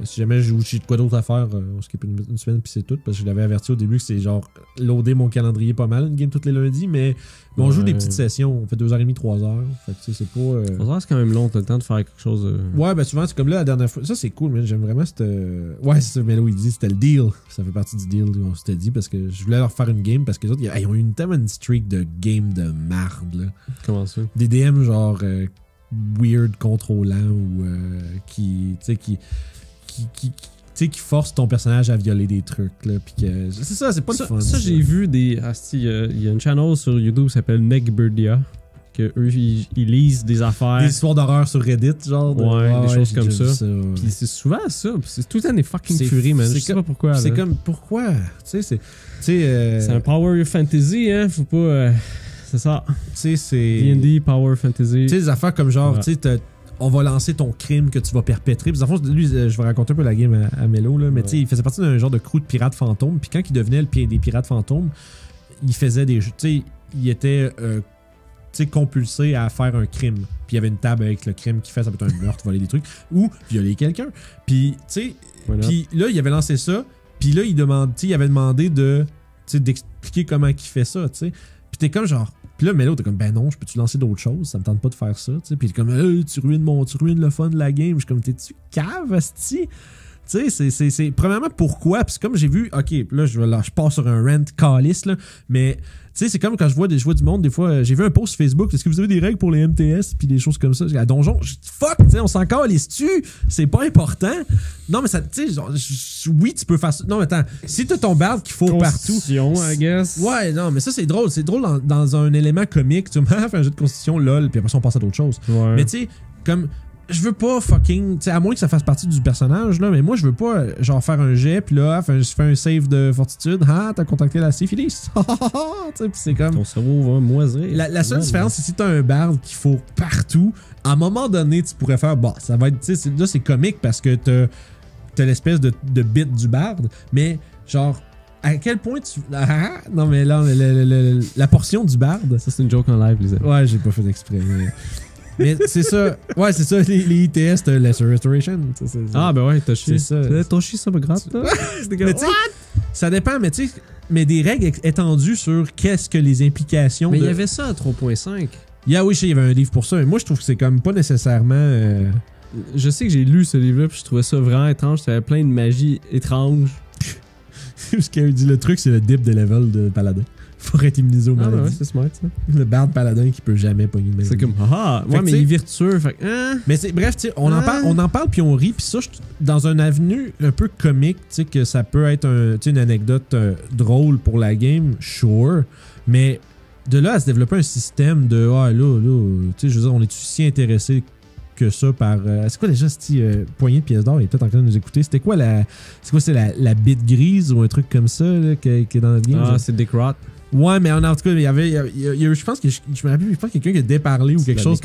Si jamais j'ai de quoi d'autre à faire, on skip une semaine puis c'est tout, parce que je l'avais averti au début que c'est genre loader mon calendrier pas mal, une game tous les lundis, mais on joue des petites sessions, on fait 2h30, 3h, fait que c'est pas... 3h c'est quand même long, t'as le temps de faire quelque chose... Ouais, ben souvent c'est comme là la dernière fois, ça c'est cool, mais j'aime vraiment cette... Ouais, c'est ça, Melo il dit, c'était le deal, ça fait partie du deal, on s'était dit, parce que je voulais leur faire une game, parce que les autres, ils ont eu tellement une streak de game de marde, là. Comment ça? Des DM genre... weird contrôlant ou qui force ton personnage à violer des trucs là, puis que c'est ça, c'est pas le fun. Ça j'ai vu des il y a une channel sur YouTube qui s'appelle Neckbirdia que eux ils lisent des affaires. Des histoires d'horreur sur Reddit, genre. Des choses comme ça. Ouais. Puis c'est souvent ça. C'est tout le temps des fucking furies, man. Je sais pas pourquoi. C'est comme, pourquoi? Tu sais, c'est un power fantasy, hein. Faut pas. C'est ça. Tu sais, c'est. D&D, power fantasy. Tu sais, des affaires comme genre, tu sais, on va lancer ton crime que tu vas perpétrer. Puis, en fait, lui, je vais raconter un peu la game à Melo, là, mais tu sais, il faisait partie d'un genre de crew de pirates fantômes. Puis quand il devenait des pirates fantômes, il faisait des jeux. Tu sais, il était compulsé à faire un crime. Puis il y avait une table avec le crime qu'il fait, ça peut être un meurtre, voler des trucs, ou violer quelqu'un. Puis, tu sais, puis là, il avait lancé ça. Puis là, il avait demandé d'expliquer comment il fait ça, tu sais. Puis t'es comme genre. Puis là, Melo, t'es comme, ben non, je peux-tu lancer d'autres choses? Ça me tente pas de faire ça, tu sais. Puis t'es comme, tu ruines le fun de la game. Je suis comme, t'es-tu cave, asti? Tu sais, c'est. Premièrement, pourquoi? Puis comme j'ai vu, ok, là, je pars sur un rant calice, là. Mais, tu sais, c'est comme quand je vois du monde, des fois, j'ai vu un post Facebook, est-ce que vous avez des règles pour les MTS? Puis des choses comme ça. À Donjon, fuck, tu sais, on s'en calisse-tu? C'est pas important. Non, mais ça, tu sais, oui, tu peux faire ça. Non, mais attends, si t'as ton barde qui faut partout. I guess. Ouais, non, mais ça, c'est drôle. C'est drôle dans un élément comique. Tu fais un jeu de constitution, lol, puis après ça, on passe à d'autres choses. Ouais. Mais tu sais, comme. Je veux pas fucking. Tu sais, à moins que ça fasse partie du personnage, là, mais moi, je veux pas, genre, faire un jet, puis là, je fais un save de fortitude. Ah, t'as contacté la syphilis. Tu sais, puis c'est comme. Ton cerveau va moisir. La seule différence, c'est si t'as un barde qu'il faut partout, à un moment donné, tu pourrais faire. Bah, ça va être. Tu sais, là, c'est comique parce que t'as l'espèce de bit du barde, mais genre. À quel point tu. Non, mais là, la portion du barde. Ça, c'est une joke en live, les amis. Ouais, j'ai pas fait exprès. Mais c'est ça. Ouais, c'est ça, les ITS, t'as Lesser Restoration. Ah, ben ouais, Toshi. C'est ça. Toshi, ça me gratte, là. Mais tu sais, ça dépend, mais tu sais, mais des règles étendues sur qu'est-ce que les implications. Mais il y avait ça à 3.5. Oui, il y avait un livre pour ça, mais moi, je trouve que c'est comme pas nécessairement. Je sais que j'ai lu ce livre-là, puis je trouvais ça vraiment étrange. Ça avait plein de magie étrange. Ce qu'il dit, le truc, c'est le dip de level de Paladin. Faut être immunisé aux maladies. Ah ouais, c'est smart, ça. Le barde Paladin qui peut jamais pogner de maladie. C'est comme, ouais, mais il est vertueux. Fait Mais bref, tu sais, on en parle puis on rit, puis ça, dans un avenue un peu comique, tu sais, que ça peut être une anecdote drôle pour la game, sure. Mais de là à se développer un système de, là, tu sais, je veux dire, on est si intéressé que ça par. C'est quoi déjà cette poignée de pièces d'or? Il est peut-être en train de nous écouter. C'était quoi c'est la bite grise ou un truc comme ça là, qui est dans le game? Ah, c'est Dick Roth. Ouais, mais en tout cas, il y a eu, je pense que je me rappelle, je pense quelqu'un qui a déparlé ou quelque chose.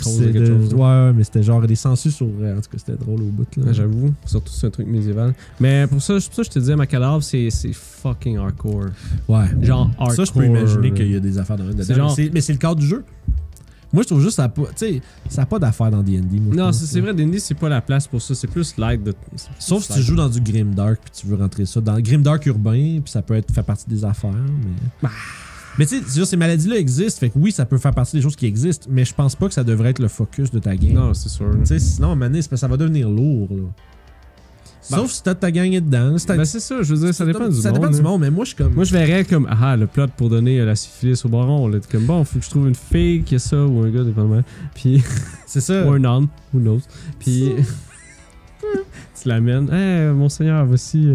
Ouais, mais c'était genre des sangsues sur. En tout cas, c'était drôle au bout. Là. Ouais, j'avoue, surtout c'est un truc médiéval. Mais pour ça, je te disais, ma cadavre, c'est fucking hardcore. Ouais. Genre hardcore. Ça, je peux imaginer qu'il y a des affaires dedans. Genre... Mais c'est le cadre du jeu. Moi, je trouve juste ça n'a pas d'affaires dans D&D. Non, c'est vrai, D&D, c'est pas la place pour ça. C'est plus light. Sauf si tu joues dans du Grimdark puis tu veux rentrer ça. Dans le Grimdark urbain, puis ça peut faire partie des affaires. Mais tu sais, ces maladies-là existent. Fait que oui, ça peut faire partie des choses qui existent. Mais je pense pas que ça devrait être le focus de ta game. Non, c'est sûr. Tu sais, sinon, à un moment donné, ça va devenir lourd. Là. Sauf si t'as ta gang dedans. Ben c'est ça, je veux dire, ça dépend du monde. Ça dépend du monde, mais moi, je suis comme. Moi, je verrais comme, le plot pour donner la syphilis au baron. Là, comme, bon, faut que je trouve une fille qui a ça, ou un gars, dépendamment. Puis. C'est ça. Ou un homme, who knows. Puis. Tu l'amènes. Monseigneur, voici.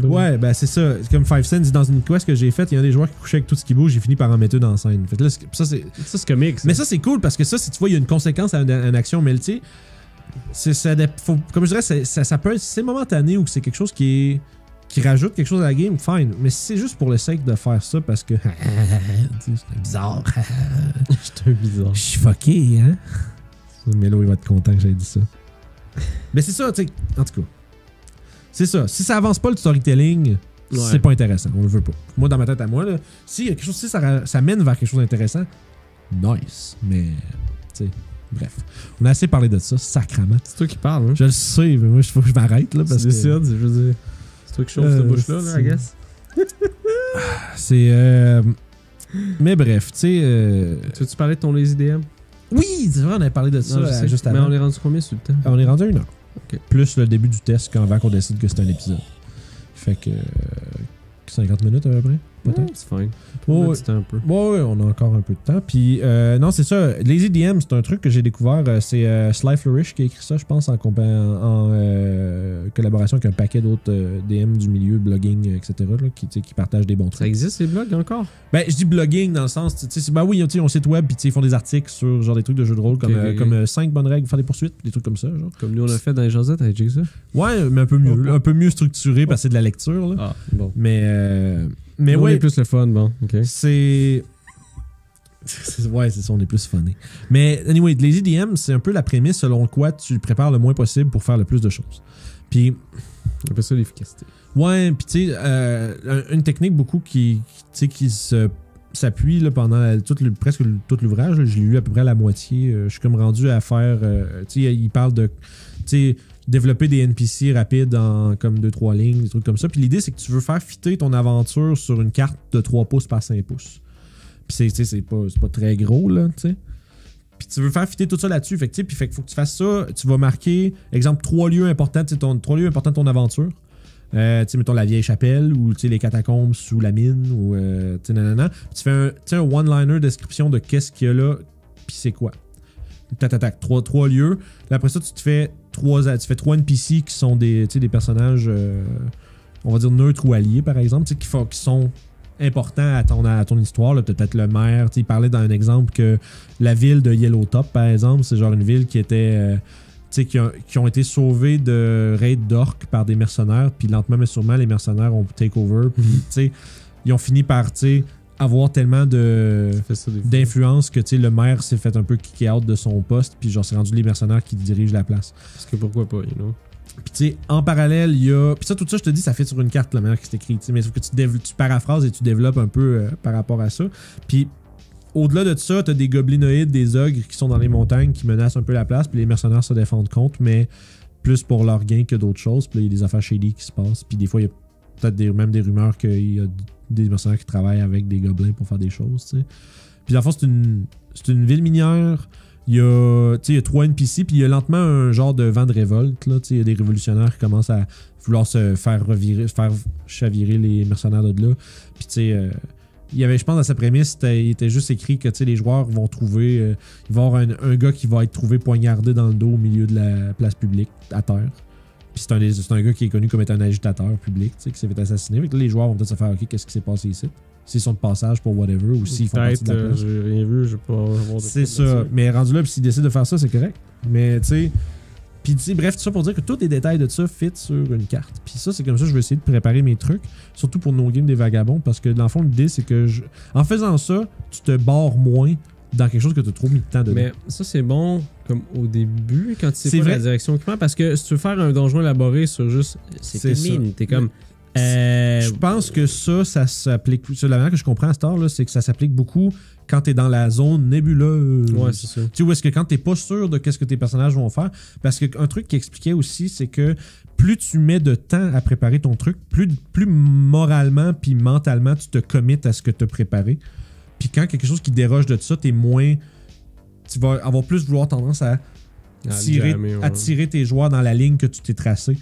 Ouais, ben c'est ça. Comme 5 Cents dit dans une quest que j'ai faite, il y a des joueurs qui couchaient avec tout ce qui bouge, j'ai fini par en mettre eux dans la scène. Fait que là, ça, c'est comique. Mais ça, c'est cool parce que ça, si tu vois, il y a une conséquence à une action, mais tu sais. Comme je dirais, ça peut être. C'est momentané ou que c'est quelque chose qui rajoute quelque chose à la game, fine. Mais si c'est juste pour le sake de faire ça parce que. c'est bizarre. Je bizarre. Je suis fucké, hein. Melo, il va être content que j'aie dit ça. Mais c'est ça, tu sais. En tout cas. C'est ça. Si ça avance pas le storytelling, c'est pas intéressant. On le veut pas. Moi, dans ma tête à moi, là, si quelque chose, si ça mène vers quelque chose d'intéressant, nice. Mais, tu sais. Bref, on a assez parlé de ça, sacrément. C'est toi qui parles, hein? Je le sais, mais moi, il faut que je m'arrête, là, parce que... je veux dire... C'est toi qui chauffe cette bouche-là, I guess. C'est... Mais bref, tu sais... Tu veux-tu parler de ton Lazy DM? Oui, c'est vrai, on avait parlé de ça juste avant. Mais on est rendu combien sur le temps? On est rendu à 1 heure. Okay. Plus le début du test, avant qu'on décide que c'est un épisode. Fait que... 50 minutes, à peu près. peut-être. C'est fine. Un peu. Ouais, on a encore un peu de temps. Puis, non, c'est ça. Lazy DM, c'est un truc que j'ai découvert. C'est Sly Flourish qui a écrit ça, je pense, en collaboration avec un paquet d'autres DM du milieu, blogging, etc., là, qui partagent des bons trucs. Ça existe, ces blogs, encore? Ben, je dis blogging dans le sens, ben oui, ils ont un site web, puis ils font des articles sur genre des trucs de jeux de rôle, comme 5 bonnes règles pour faire des poursuites, des trucs comme ça. Genre. Comme nous, on a fait dans les Josette avec ça? Ouais, mais un peu mieux. Un peu mieux structuré, parce que c'est de la lecture. Là. Ah, bon. Mais on ouais. est plus le fun, bon. OK. Ouais, c'est ça, on est plus funné. Mais anyway, Lazy DM, c'est un peu la prémisse selon quoi tu prépares le moins possible pour faire le plus de choses. Puis. On appelle ça l'efficacité. Ouais, puis tu sais, une technique beaucoup qui s'appuie là, pendant presque tout l'ouvrage. Là, je l'ai lu à peu près à la moitié. Je suis comme rendu à faire. Tu sais, il parle de. Tu sais, développer des NPC rapides en comme 2-3 lignes, des trucs comme ça. Puis l'idée, c'est que tu veux faire fitter ton aventure sur une carte de 3 pouces par 5 pouces. Puis c'est pas très gros, là, tu sais. Puis tu veux faire fitter tout ça là-dessus. Fait que faut que tu fasses ça. Tu vas marquer, exemple, 3 lieux importants, 3 lieux importants de ton aventure. Tu sais, mettons la vieille chapelle ou les catacombes sous la mine ou tu sais, nanana. Puis tu fais un one-liner description de qu'est-ce qu'il y a là, puis c'est quoi. Tac, 3 lieux. Là, après ça, tu fais 3 NPC qui sont des personnages, on va dire neutres ou alliés, par exemple, qui sont importants à ton histoire. Là. Peut-être le maire. Il parlait dans un exemple que la ville de Yellowtop, par exemple, c'est genre une ville qui était. Qui ont été sauvés de raids d'orques par des mercenaires, puis lentement mais sûrement, les mercenaires ont take over, puis ils ont fini par avoir tellement d'influence que le maire s'est fait un peu kick out de son poste, puis genre c'est rendu les mercenaires qui dirigent la place. Parce que pourquoi pas, you know? Puis tu sais, en parallèle, il y a... Puis ça, tout ça, je te dis, ça fait sur une carte, la manière que c'est écrit, mais sauf que tu paraphrases et tu développes un peu par rapport à ça. Puis au-delà de ça, t'as des goblinoïdes, des ogres qui sont dans les montagnes, qui menacent un peu la place, puis les mercenaires se défendent contre, mais plus pour leur gain que d'autres choses. Puis là, il y a des affaires shady qui se passent. Puis des fois, il y a peut-être même des rumeurs qu'il y a des mercenaires qui travaillent avec des gobelins pour faire des choses, tu sais. Puis dans le fond, c'est une ville minière. Il y a 3 NPC, puis il y a lentement un genre de vent de révolte. Là, il y a des révolutionnaires qui commencent à vouloir se faire chavirer les mercenaires de là. Puis tu sais, il y avait, je pense, dans sa prémisse, il était juste écrit que les joueurs vont trouver. Il va y avoir un gars qui va être trouvé poignardé dans le dos au milieu de la place publique, à terre. Puis c'est un gars qui est connu comme étant un agitateur public, qui s'est fait assassiner. Fait que là, les joueurs vont peut-être se faire, OK, qu'est-ce qui s'est passé ici? S'ils sont de passage pour whatever, ou s'ils font partie de la place. J'ai rien vu, je vais pas avoir c'est ça. Mais rendu là, puis s'ils décident de faire ça, c'est correct. Mais tu sais. Puis bref, tout ça pour dire que tous les détails de ça fit sur une carte. Puis ça, c'est comme ça que je vais essayer de préparer mes trucs. Surtout pour nos games des vagabonds. Parce que dans le fond, l'idée, c'est que en faisant ça, tu te barres moins dans quelque chose que tu as trop mis de temps dedans. Mais ça, c'est bon comme au début, quand tu sais pas la direction qui prend. Parce que si tu veux faire un donjon élaboré sur juste. C'est mine. T'es comme. Je pense que ça s'applique. La manière que je comprends à cette heure-là, c'est que ça s'applique beaucoup quand t'es dans la zone nébuleuse. Ouais, c'est ça. Tu vois, est-ce que quand t'es pas sûr de qu'est-ce que tes personnages vont faire, parce qu'un truc qui expliquait aussi, c'est que plus tu mets de temps à préparer ton truc, plus moralement puis mentalement tu te committes à ce que t'as préparé. Puis quand quelque chose qui déroge de ça, tu vas avoir plus vouloir tendance à tirer tes joueurs dans la ligne que tu t'es tracée.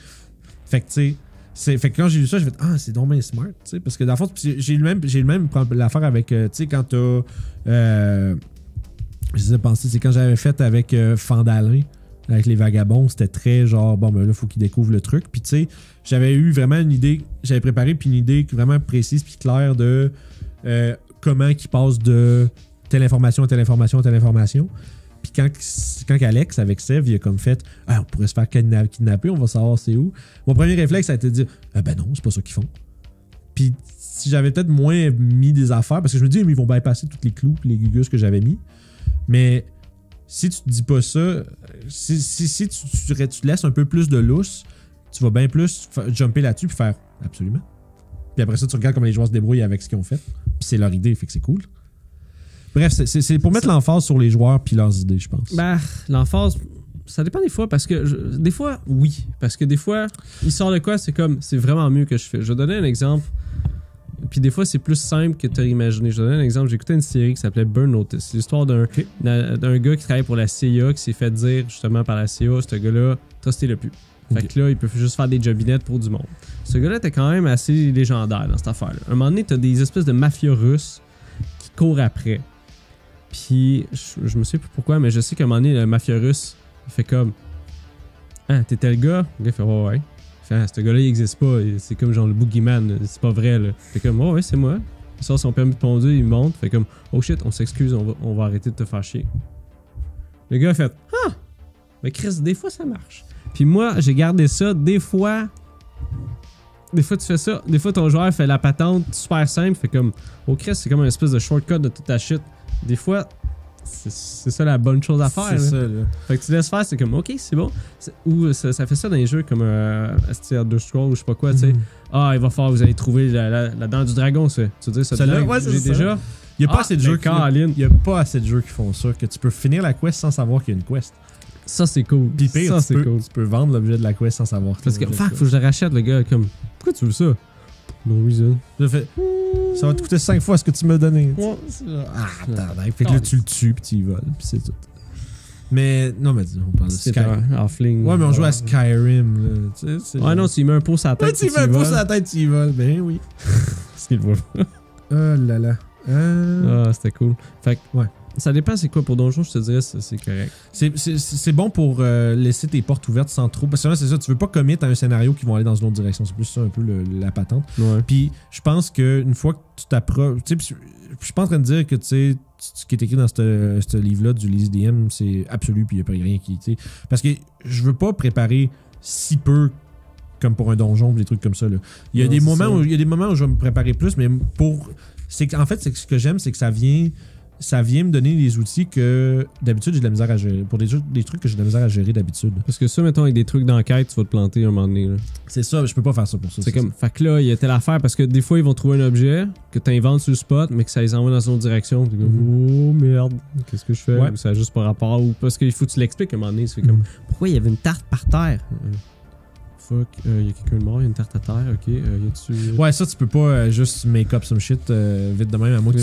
Fait que tu sais, fait que quand j'ai lu ça, j'ai fait c'est donc bien smart, tu sais, parce que dans le fond, j'ai eu le même l'affaire avec, tu sais, quand t'as, je sais penser, c'est quand j'avais fait avec Fandalin, avec les vagabonds, c'était très genre, bon, ben là, faut qu'ils découvrent le truc, puis tu sais, j'avais eu vraiment une idée, j'avais préparé, puis une idée vraiment précise puis claire de comment qu'ils passent de telle information à telle information à telle information. Puis quand Alex, avec Sev, il a comme fait on pourrait se faire kidnapper, on va savoir c'est où. Mon premier réflexe, ça a été de dire ben non, c'est pas ça qu'ils font. Puis si j'avais peut-être moins mis des affaires, parce que je me dis, ils vont bypasser tous les clous et les gugus que j'avais mis. Mais si tu te dis pas ça, si tu laisses un peu plus de lousse, tu vas bien plus jumper là-dessus puis faire absolument. Puis après ça, tu regardes comment les joueurs se débrouillent avec ce qu'ils ont fait. Puis c'est leur idée, fait que c'est cool. Bref, c'est pour mettre l'emphase sur les joueurs puis leurs idées, je pense. Ben, l'emphase, ça dépend des fois, parce que des fois, oui. Parce que des fois, il sort de quoi, c'est comme, c'est vraiment mieux que je fais. Je vais donner un exemple Puis des fois, c'est plus simple que tu as imaginé. Je te donne un exemple. J'écoutais une série qui s'appelait Burn Notice. C'est l'histoire d'un gars qui travaille pour la CIA, qui s'est fait dire justement par la CIA, ce gars-là, trustez-le plus. Fait que là, il peut juste faire des jobinettes pour du monde. Ce gars-là était quand même assez légendaire dans cette affaire-là. À un moment donné, t'as des espèces de mafias russes qui courent après. Puis, je me sais plus pourquoi, mais je sais qu'à un moment donné, le mafia russe, il fait comme ah, t'étais le gars? Le gars fait ouais. Il fait ah, ce gars-là, il existe pas. C'est comme genre le boogeyman. C'est pas vrai, là. Fait comme ouais, c'est moi. Il sort son permis de conduire, il monte. Fait comme oh shit, on s'excuse, on va arrêter de te faire chier. Le gars a fait ah! Mais Chris, des fois, ça marche. Puis moi, j'ai gardé ça. Des fois, tu fais ça. Des fois, ton joueur fait la patente super simple. Fait comme, oh Chris, c'est comme un espèce de shortcut de toute ta shit. Des fois, c'est ça la bonne chose à faire. C'est ça, là. Fait que tu laisses faire, c'est comme, ok, c'est bon. Ou ça fait ça dans les jeux comme Elder Scrolls ou je sais pas quoi, tu sais. Ah, il va falloir, vous allez trouver la dent du dragon, ça. Tu veux dire, ça là, ouais, j'ai déjà. Il n'y a pas assez de jeux il y a pas assez de jeux qui font ça, que tu peux finir la quest sans savoir qu'il y a une quest. Ça, c'est cool. Puis pire, tu peux vendre l'objet de la quest sans savoir. Parce que, fuck, faut que je le rachète, le gars. Comme, pourquoi tu veux ça? No reason. Ça va te coûter 5 fois ce que tu m'as donné. Ouais. Ah, attends. Fait que là, tu le tues, puis tu y voles, puis c'est tout. Mais, non, mais on parle de Skyrim. Ouais, mais on joue à Skyrim, là. Ouais, non, tu y mets un pouce à la tête. Ouais, tu y mets un pouce à la tête, tu y voles. Ben oui. Ce qu'il voit pas. Oh là là. Ah, c'était cool. Fait que, ouais. Ça dépend c'est quoi pour Donjon, je te dirais c'est correct. C'est bon pour laisser tes portes ouvertes sans trop. Parce que là, c'est ça, tu veux pas commit à un scénario qui vont aller dans une autre direction. C'est plus ça un peu la patente. Ouais. Puis je pense qu'une fois que tu t'approches. Je suis pas en train de dire que tu sais ce qui est écrit dans ce livre-là du Lazy DM, c'est absolu, puis il n'y a pas rien qui. Parce que je veux pas préparer si peu comme pour un donjon, des trucs comme ça. Là. Il y a des moments où je vais me préparer plus, mais pour. En fait, ce que j'aime, c'est que ça vient me donner des outils que d'habitude j'ai de la misère à gérer. Pour des trucs que j'ai de la misère à gérer d'habitude. Parce que ça, mettons, avec des trucs d'enquête, tu vas te planter un moment donné. Là. C'est ça, je peux pas faire ça pour ça. C'est comme, fait que là, il y a telle affaire parce que des fois, ils vont trouver un objet que tu inventes sur le spot, mais que ça les envoie dans une autre direction. T'es comme, oh merde, qu'est-ce que je fais? Ouais. Ou ça a juste par rapport. Ou parce qu'il faut que tu l'expliques à un moment donné. C'est comme, pourquoi il y avait une tarte par terre? Fuck, il y a quelqu'un de mort, il y a une tarte à terre, ok, y a-tu... Ouais, ça, tu peux pas juste make up some shit vite de même, à moins que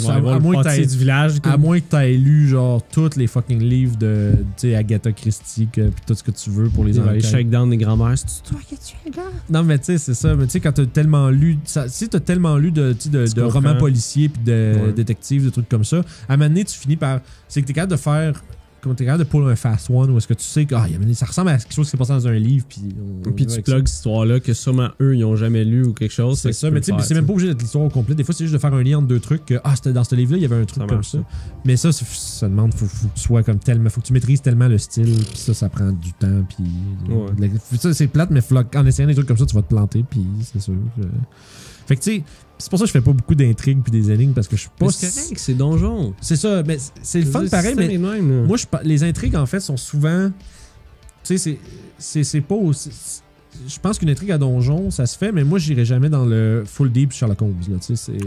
tu aies lu genre tous les fucking livres de, tu sais, Agatha Christie, puis tout ce que tu veux pour les enquêtes. Les shakedowns des grands-mères, c'est toi qui as tué le gars? Non, mais tu sais, c'est ça, mais tu sais, quand t'as tellement lu, de romans policiers puis de détectives, de trucs comme ça, à un moment donné, tu finis par... C'est que t'es capable de faire... Comme t'es capable de pull un fast one où est-ce que tu sais que ça ressemble à quelque chose qui s'est passé dans un livre puis tu plugues cette histoire-là que sûrement eux ils ont jamais lu ou quelque chose. C'est ça, mais tu sais, c'est même pas obligé d'être l'histoire au complet. Des fois, c'est juste de faire un lien entre deux trucs que c'était dans ce livre-là, il y avait un truc comme ça. Mais ça demande, faut que tu sois comme tellement, faut que tu maîtrises tellement le style puis ça prend du temps puis ça c'est plate, mais en essayant des trucs comme ça, tu vas te planter puis c'est sûr. Fait que tu sais, c'est pour ça que je fais pas beaucoup d'intrigues puis des énigmes parce que je suis pas. C'est correct, c'est donjon. C'est ça, mais c'est le fun pareil, mais moi les intrigues en fait sont souvent. Tu sais, c'est pas aussi. Je pense qu'une intrigue à donjon, ça se fait, mais moi j'irai jamais dans le full deep Sherlock Holmes. Là, tu sais, c'est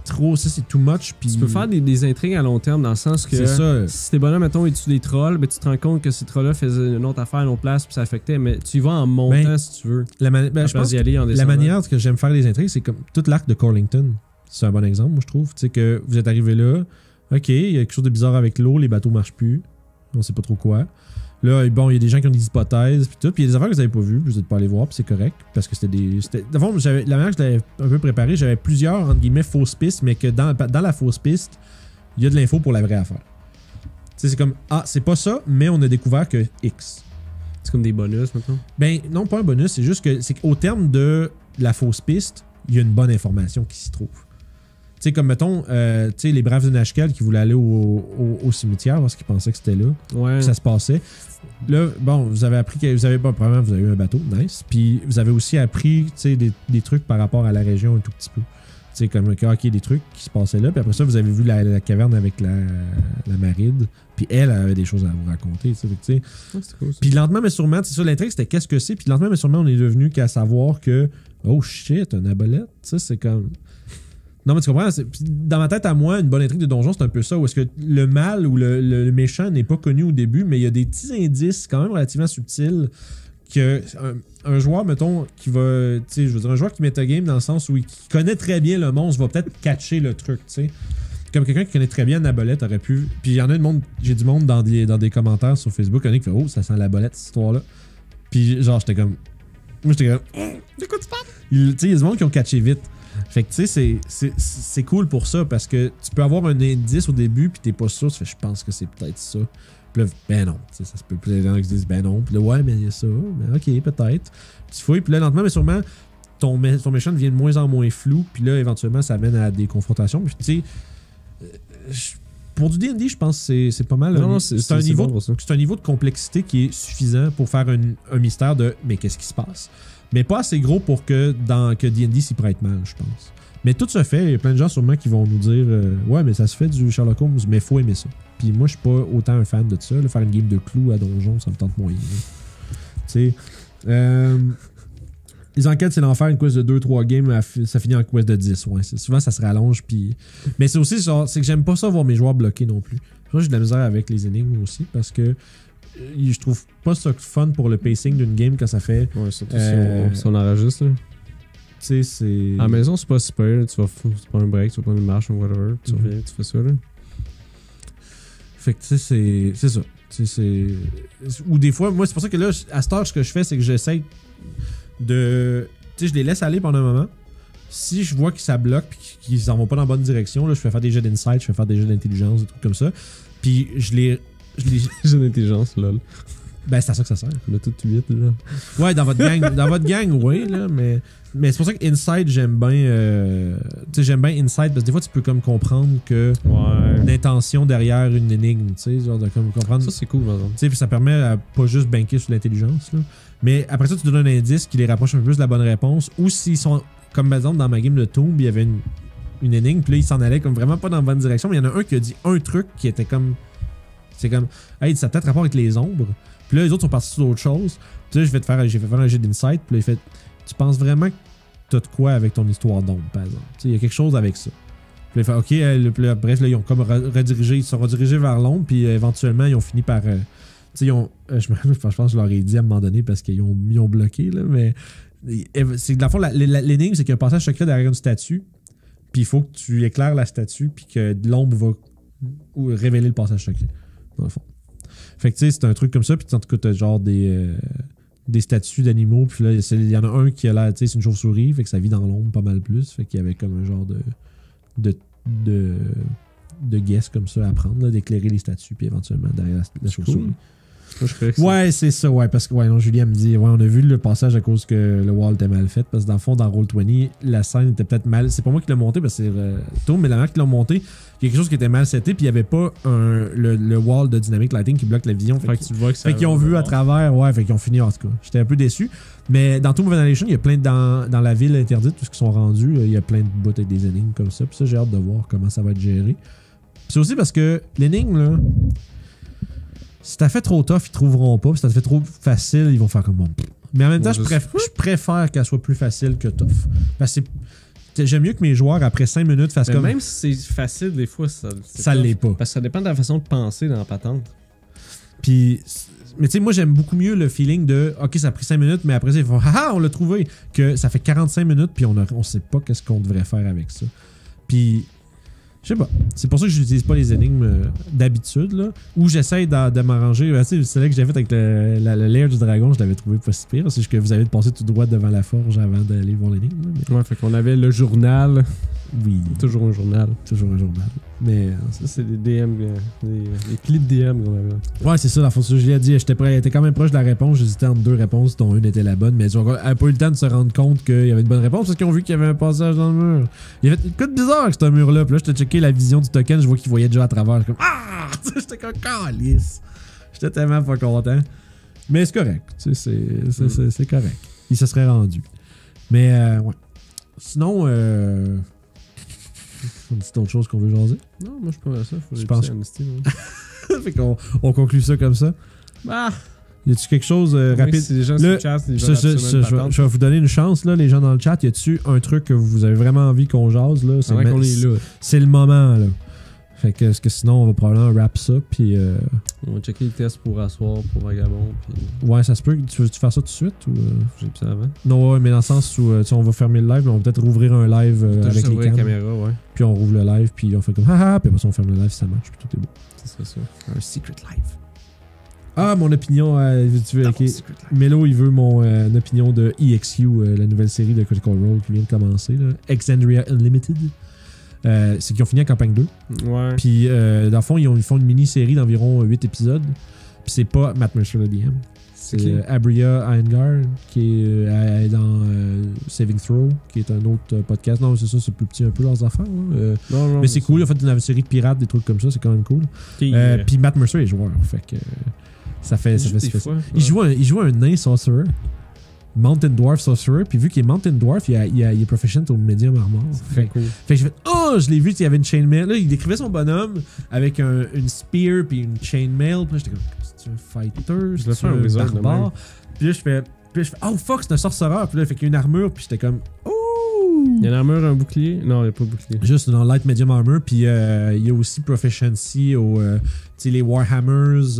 trop, ça c'est too much. Pis... Tu peux faire des intrigues à long terme dans le sens que si tes bonhommes, mettons, ils tuent des trolls, ben, tu te rends compte que ces trolls-là faisaient une autre affaire à une autre place puis ça affectait, mais tu y vas en montant si tu veux. Je pense la manière que j'aime faire des intrigues, c'est comme tout l'arc de Corlington. C'est un bon exemple, moi je trouve. Tu sais que vous êtes arrivé là, ok, il y a quelque chose de bizarre avec l'eau, les bateaux marchent plus, on sait pas trop quoi. Là, bon, il y a des gens qui ont des hypothèses, puis tout. Puis il y a des affaires que vous n'avez pas vues, puis vous n'êtes pas allé voir, puis c'est correct. Parce que de fond, la manière que je l'avais un peu préparé, j'avais plusieurs, entre guillemets, fausses pistes, mais que dans la fausse piste, il y a de l'info pour la vraie affaire. Tu sais, c'est comme, c'est pas ça, mais on a découvert que X. C'est comme des bonus, maintenant? Ben, non, pas un bonus, c'est juste que, c'est qu'au terme de la fausse piste, il y a une bonne information qui s'y trouve. Tu sais, comme mettons, les braves de Nashkel qui voulaient aller au cimetière parce qu'ils pensaient que c'était là, que ça se passait. Là, bon, vous avez appris que vous avez eu un bateau, nice. Puis vous avez aussi appris, des trucs par rapport à la région un tout petit peu. Tu sais, comme des trucs qui se passaient là. Puis après ça, vous avez vu la caverne avec la maride. Puis elle avait des choses à vous raconter. C'est cool, puis lentement, mais sûrement, c'est ça, l'intrigue, c'était qu'est-ce que c'est. Puis lentement, mais sûrement, on est devenu qu'à savoir que, oh shit, un abolette. Ça, c'est comme. Non, mais tu comprends? Dans ma tête, à moi, une bonne intrigue de donjon, c'est un peu ça, où est-ce que le mal ou le méchant n'est pas connu au début, mais il y a des petits indices quand même relativement subtils que un joueur, mettons, qui va. Tu sais, je veux dire, un joueur qui metagame dans le sens où il connaît très bien le monstre va peut-être catcher le truc, tu sais. Comme quelqu'un qui connaît très bien la bolette aurait pu. Puis il y en a j'ai du monde dans des commentaires sur Facebook, il y en a qui fait oh, ça sent la bolette cette histoire-là. Puis genre, j'étais comme. Moi, j'étais comme. De quoi tu parles? Tu sais, il y a du monde qui ont catché vite. Fait que tu sais, c'est cool pour ça parce que tu peux avoir un indice au début, puis t'es pas sûr, tu fais je pense que c'est peut-être ça. Puis là, ben non, ça se peut plus. Les gens qui se disent ben non. Puis là, ouais, mais il y a ça. Ben ok, peut-être. Puis tu fouilles, puis là, lentement, mais sûrement, ton méchant devient de moins en moins flou, puis là, éventuellement, ça mène à des confrontations. Puis tu sais. Pour du D&D, je pense que c'est pas mal. Non, c'est un niveau de complexité qui est suffisant pour faire un mystère de mais qu'est-ce qui se passe. Mais pas assez gros pour que D&D s'y prête mal, je pense. Mais tout se fait. Il y a plein de gens sûrement qui vont nous dire ouais, mais ça se fait du Sherlock Holmes, mais faut aimer ça. Puis moi, je suis pas autant un fan de ça. Là, faire une game de clous à donjon, ça me tente moyen. Tu sais. Les enquêtes, c'est d'en faire une quest de 2-3 games, ça finit en quest de 10. Ouais. Souvent, ça se rallonge. Puis... Mais c'est aussi genre, c'est que j'aime pas ça voir mes joueurs bloqués non plus. Moi, j'ai de la misère avec les énigmes aussi parce que je trouve pas ça fun pour le pacing d'une game quand ça fait. Ouais, surtout si on enregistre. Là. Tu sais, c'est. À la maison, c'est pas super. Tu prends un break, tu vas prendre une marche ou whatever. Tu reviens, tu fais ça. Là. Fait que tu sais, c'est ça. Ou des fois, moi, c'est pour ça que là, à cette heure, ce que je fais, c'est que j'essaie de. Tu sais, je les laisse aller pendant un moment. Si je vois que ça bloque et qu'ils s'en vont pas dans la bonne direction, là, je fais faire des jeux d'insight, je fais faire des jeux d'intelligence, des trucs comme ça. Puis je les. Jeux d'intelligence, lol. Ben, c'est à ça que ça sert. On a tout 8, là. Ouais, dans votre gang, oui, là, mais c'est pour ça que Inside, j'aime bien. Tu sais, j'aime bien Inside parce que des fois, tu peux comme comprendre que l'intention derrière une énigme, tu sais, genre de comme comprendre. Ça, c'est cool, par exemple. Tu sais, puis ça permet à pas juste banquer sur l'intelligence, là. Mais après ça, tu donnes un indice qui les rapproche un peu plus de la bonne réponse. Ou s'ils sont, comme par exemple, dans ma game de Tomb, il y avait une énigme, puis là, ils s'en allaient comme vraiment pas dans la bonne direction. Mais il y en a un qui a dit un truc qui était comme. C'est comme. Hey, ça a peut-être rapport avec les ombres. Puis là, les autres sont partis sur d'autres choses. Puis là, j'ai fait faire un jet d'insight. Puis là, il fait. Tu penses vraiment que t'as de quoi avec ton histoire d'ombre, par exemple? Tu sais, il y a quelque chose avec ça. Puis là, il fait OK. Bref, là, ils ont comme redirigé. Ils sont redirigés vers l'ombre. Puis éventuellement, ils ont fini par. Tu sais, ils ont. Je pense que je leur ai dit à un moment donné parce qu'ils ont bloqué, là. Mais. C'est dans le fond, l'énigme, c'est qu'il y a un passage secret derrière une statue. Puis il faut que tu éclaires la statue. Puis que l'ombre va révéler le passage secret. Dans le fond. Fait que tu sais, c'est un truc comme ça, puis en tout cas, t'as genre des statues d'animaux, puis là, il y en a un qui a l'air, tu sais, c'est une chauve-souris, fait que ça vit dans l'ombre pas mal plus, fait qu'il y avait comme un genre de guess comme ça à prendre, là, d'éclairer les statues, puis éventuellement derrière la chauve-souris. Cool. Moi, je ouais, c'est ça, ouais, parce que, ouais, non, Julien me dit, ouais, on a vu le passage à cause que le wall était mal fait, parce que dans le fond, dans Roll20, la scène était peut-être mal, c'est pas moi qui l'ai monté, parce que c'est Tom, mais la manière qui l'a monté, il y a quelque chose qui était mal seté, puis il y avait pas le wall de dynamic lighting qui bloque la vision. Fait que tu vois que ça. Fait qu'ils ont vu à travers, ouais, fait qu'ils ont fini en tout cas. J'étais un peu déçu. Mais dans Tomb of Annihilation, il y a plein dans la ville interdite, tout ce qui sont rendus, il y a plein de bouts avec des énigmes comme ça. Puis ça, j'ai hâte de voir comment ça va être géré. C'est aussi parce que l'énigme, là, si t'as fait trop tough, ils trouveront pas. Si t'as fait trop facile, ils vont faire comme bon. Mais en même temps, je préfère qu'elle soit plus facile que tough. Parce que j'aime mieux que mes joueurs, après 5 minutes, fassent comme. Même si c'est facile, des fois, ça l'est pas. Parce que ça dépend de la façon de penser dans la patente. Puis, mais tu sais, moi, j'aime beaucoup mieux le feeling de OK, ça a pris 5 minutes, mais après, ils font haha, on l'a trouvé. Que ça fait 45 minutes, puis on sait pas qu'est-ce qu'on devrait faire avec ça. Puis, je sais pas. C'est pour ça que je n'utilise pas les énigmes d'habitude, là. Ou j'essaye de m'arranger. C'est là que j'ai fait avec le lair du dragon, je l'avais trouvé pas si pire. C'est juste que vous avez passé tout droit devant la forge avant d'aller voir l'énigme. Mais... Ouais, fait qu'on avait le journal. Oui. Toujours un journal. Toujours un journal. Mais. Ça, c'est des DM, des clips de DM qu'on avait. Ouais, c'est ça. La fois, je lui ai dit, j'étais quand même proche de la réponse. J'hésitais entre 2 réponses, dont une était la bonne. Mais ils n'avaient pas eu le temps de se rendre compte qu'il y avait une bonne réponse parce qu'ils ont vu qu'il y avait un passage dans le mur. Il y avait une coup bizarre avec ce mur-là. Puis là, j'étais checké la vision du token. Je vois qu'il voyait déjà à travers. Comme ah! J'étais comme calice. J'étais tellement pas content. Mais c'est correct. C'est correct. Il se serait rendu. Mais, ouais. Sinon, on dit d'autres choses qu'on veut jaser? Non, moi je pense à ça. Je pense. Fait qu'on conclut ça comme ça. Ah! Y a-tu quelque chose rapide? Si les gens sur le chat, je vais vous donner une chance, là, les gens dans le chat. Y a-tu un truc que vous avez vraiment envie qu'on jase? Là? C'est vrai qu'on est là. C'est le moment, là. Fait que, parce que sinon, on va probablement wrap ça, puis... On va checker les tests pour asseoir, pour Vagabond, puis... Ouais, ça se peut. Tu veux-tu faire ça tout de suite, ou... J'ai vu ça avant. Non, ouais, mais dans le sens où, tu sais, on va fermer le live, mais on va peut-être rouvrir un live avec les la caméra, ouais. Puis on rouvre le live, puis on fait comme haha, puis après ça, on ferme le live si ça marche, puis tout est beau. Ce serait ça. Un secret live. Ah, mon opinion, tu veux, ok. Melo, il veut mon opinion de EXU, la nouvelle série de Critical Role qui vient de commencer, là. Exandria Unlimited. C'est qu'ils ont fini la campagne 2. Ouais. Puis, dans le fond, ils font une mini-série d'environ 8 épisodes. Puis c'est pas Matt Mercer le DM. C'est Abria Iyengar qui est dans Saving Throw, qui est un autre podcast. Non, c'est ça, c'est plus petit un peu leurs affaires. Non, mais c'est cool, il a fait une série de pirates, des trucs comme ça, c'est quand même cool. Puis Matt Mercer est joueur, fait que ça fait spécial. Il joue un nain sorcerer, Mountain Dwarf sorcerer, puis vu qu'il est Mountain Dwarf, il est proficient au medium armor. Fait cool. Fait que j'ai fait oh, je l'ai vu, il y avait une chainmail. Là, il décrivait son bonhomme avec une spear puis une chainmail. Puis là, j'étais comme c'est un fighter, c'est un barbare. Puis là, je fais oh fuck, c'est un sorcereur. Puis là, il fait qu'il y a une armure, puis j'étais comme oh. Il y a une armure, un bouclier. Non, il n'y a pas de bouclier. Juste dans light medium armor, puis il y a aussi proficiency au les Warhammers,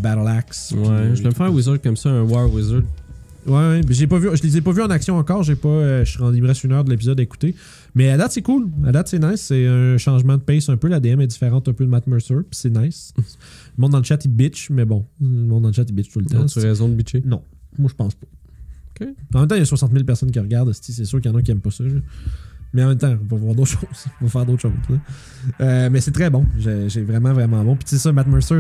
Battle Axe. Ouais, je vais me faire un wizard comme ça, un War Wizard. Ouais, mais je les ai pas vus en action encore. Je il me reste 1 heure de l'épisode à écouter. Mais à date, c'est cool. À date, c'est nice. C'est un changement de pace un peu. La DM est différente un peu de Matt Mercer, puis c'est nice. Le monde dans le chat, il bitch, mais bon. Le monde dans le chat, il bitch tout le temps. As-tu raison de bitcher? Non. Moi, je pense pas. OK. En même temps, il y a 60 000 personnes qui regardent. C'est sûr qu'il y en a qui aiment pas ça. Mais en même temps, on va voir d'autres choses. On va faire d'autres choses. Mais c'est très bon. J'ai vraiment, vraiment bon. Puis tu sais ça, Matt Mercer,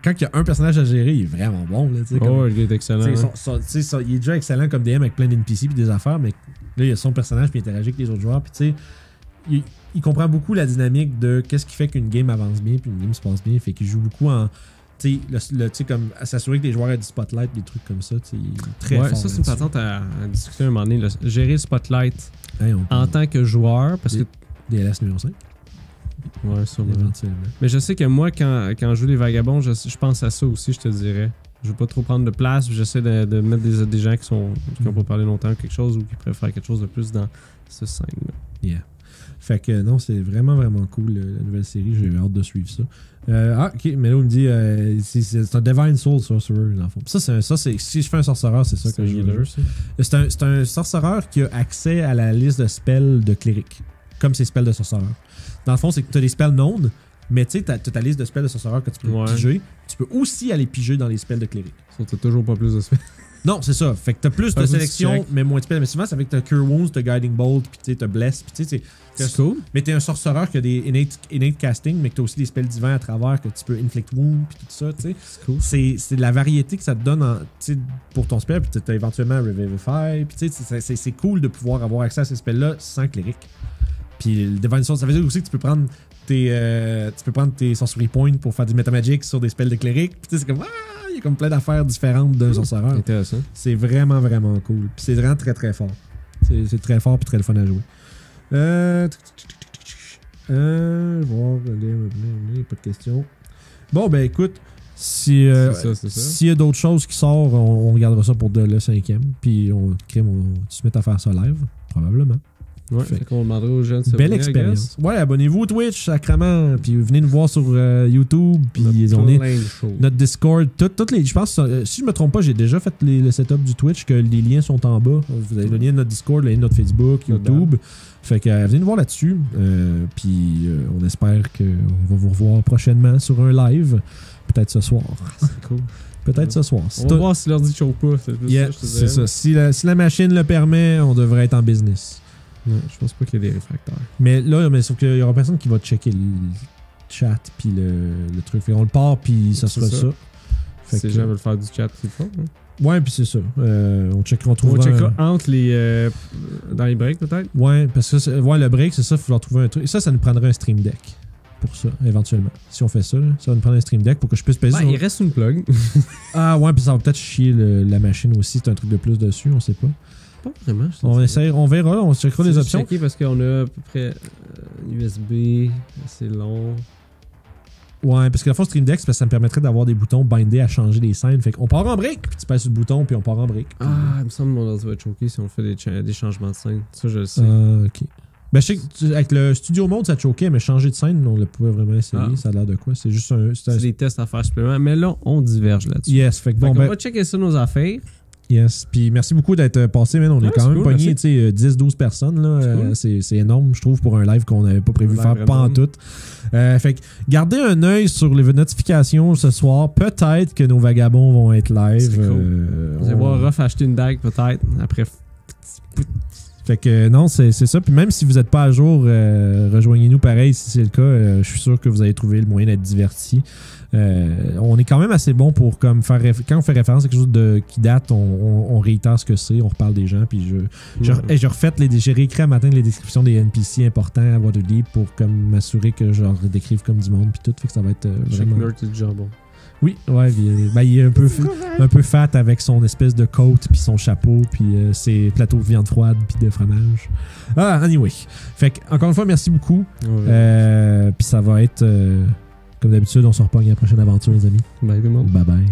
quand il y a un personnage à gérer, il est vraiment bon. Là, il est excellent. Il est déjà excellent comme DM avec plein d'NPC et des affaires, mais là, il y a son personnage qui interagit avec les autres joueurs. Puis tu sais, il comprend beaucoup la dynamique de qu'est-ce qui fait qu'une game avance bien puis une game se passe bien. Fait qu'il joue beaucoup en... Tu sais, comme à s'assurer que les joueurs aient du spotlight, des trucs comme ça. Il est très fort. Ça, c'est une patente à discuter un moment donné. Là. Gérer le spotlight en tant que joueur. Parce que DLS numéro 5. Ouais, sûrement. Mais je sais que moi, quand je joue les vagabonds, je pense à ça aussi, je te dirais. Je veux pas trop prendre de place. J'essaie de mettre des gens qui n'ont pas parlé longtemps ou quelque chose ou qui préfèrent quelque chose de plus dans ce scène-là. Yeah. Fait que non, c'est vraiment, vraiment cool la nouvelle série. J'ai hâte de suivre ça. Ok, Melo me dit c'est un Divine Soul Sorcerer dans le fond. Ça, c'est si je fais un sorcereur, c'est ça que je veux. C'est un sorcereur qui a accès à la liste de spells de cléric, comme ses spells de sorcereur. Dans le fond, c'est que tu as des spells known, mais tu sais, tu as ta liste de spells de sorcereur que tu peux piger. Tu peux aussi aller piger dans les spells de cléric. Tu toujours pas plus de spells. Non, c'est ça. Fait que t'as plus de sélection, mais moins de spells. Mais souvent, c'est avec ta Cure Wounds, ta Guiding Bolt, puis tu sais, t'as Bless, puis tu sais, c'est cool. Mais t'es un sorcereur qui a des innate casting, mais que t'as aussi des spells divins à travers, que tu peux Inflict Wound, puis tout ça, tu sais. C'est cool. C'est de la variété que ça te donne pour ton spell, puis t'as éventuellement Revivify, puis tu sais, c'est cool de pouvoir avoir accès à ces spells-là sans cléric. Puis le Divine Soul, ça veut dire aussi que tu peux prendre tes Sorcery Points pour faire du Metamagic sur des spells de cléric, puis tu sais, c'est comme il y a comme plein d'affaires différentes d'un sorcereur. Intéressant. C'est vraiment, vraiment cool. Puis c'est vraiment très, très fort. C'est très fort puis très le fun à jouer. Voir, pas de questions. Bon, ben écoute, s'il y a d'autres choses qui sortent, on regardera ça pour le 5e. Puis tu se met à faire ça live, probablement. Ouais, fait qu'on demandera aux jeunes de se belle expérience. Ouais, abonnez-vous au Twitch, sacrément. Puis venez nous voir sur YouTube. Puis on est notre Discord. Je pense, si je me trompe pas, j'ai déjà fait le setup du Twitch, que les liens sont en bas. Vous avez le lien de notre Discord, le lien de notre Facebook, YouTube. Fait que venez nous voir là-dessus. Puis on espère qu'on va vous revoir prochainement sur un live. Peut-être ce soir. C'est cool. Peut-être ce soir. On va voir si l'ordi chauffe pas. C'est ça. Si la machine le permet, on devrait être en business. Non, je pense pas qu'il y ait des réfractaires. Mais là, sauf qu'il y aura personne qui va checker le chat puis le truc. Fait on le part puis ça sera ça. Si les gens veulent faire du chat, c'est fort. Hein? Ouais, puis c'est ça. On checkera entre les... dans les breaks, peut-être? Ouais, parce que le break, c'est ça, il faut leur trouver un truc. Et ça nous prendrait un Stream Deck pour ça, éventuellement. Si on fait ça, ça va nous prendre un Stream Deck pour que je puisse peser. Il reste une plug. Ah ouais, puis ça va peut-être chier la machine aussi. C'est un truc de plus dessus, on sait pas. Pas vraiment. On verra, on checkera les options. Parce qu'on a à peu près USB, c'est long. Ouais, parce que la fois Stream Deck, ça me permettrait d'avoir des boutons bindés à changer des scènes. Fait qu'on part en break, puis tu passes sur le bouton, puis on part en break. Ah, il me semble que mon ordi va être choqué si on fait des changements de scène. Ça, je le sais. Ok. Ben, je sais que avec le studio mode, ça te choquait, mais changer de scène, on le pouvait vraiment essayer. Ça a l'air de quoi? C'est juste C'est des tests à faire supplémentaires. Mais là, on diverge là-dessus. Yes, fait que bon, on va checker ça, nos affaires. Yes, puis merci beaucoup d'être passé, man. On est quand même pogné, tu sais, 10-12 personnes, là. C'est énorme, je trouve, pour un live qu'on n'avait pas prévu faire, pas en tout. Fait que gardez un œil sur les notifications ce soir. Peut-être que nos vagabonds vont être live. Cool. Vous allez voir Ruff acheter une dague, peut-être, après. Fait que non, c'est ça. Puis même si vous n'êtes pas à jour, rejoignez-nous pareil si c'est le cas. Je suis sûr que vous allez trouver le moyen d'être diverti. On est quand même assez bon pour comme faire quand on fait référence à quelque chose qui date, on réitère ce que c'est, on reparle des gens. Puis j'ai réécrit à matin les descriptions des NPC importants à Waterdeep pour comme m'assurer que je leur décrive comme du monde puis tout. Fait que ça va être vraiment. Chaque nerd, c'est du jambon. Oui, ouais, il est un peu fat avec son espèce de coat puis son chapeau puis ses plateaux de viande froide puis de fromage. Anyway. Fait que, encore une fois, merci beaucoup. Puis ça va être, comme d'habitude, on se repogne à la prochaine aventure, les amis. Bye tout le monde. Bye bye.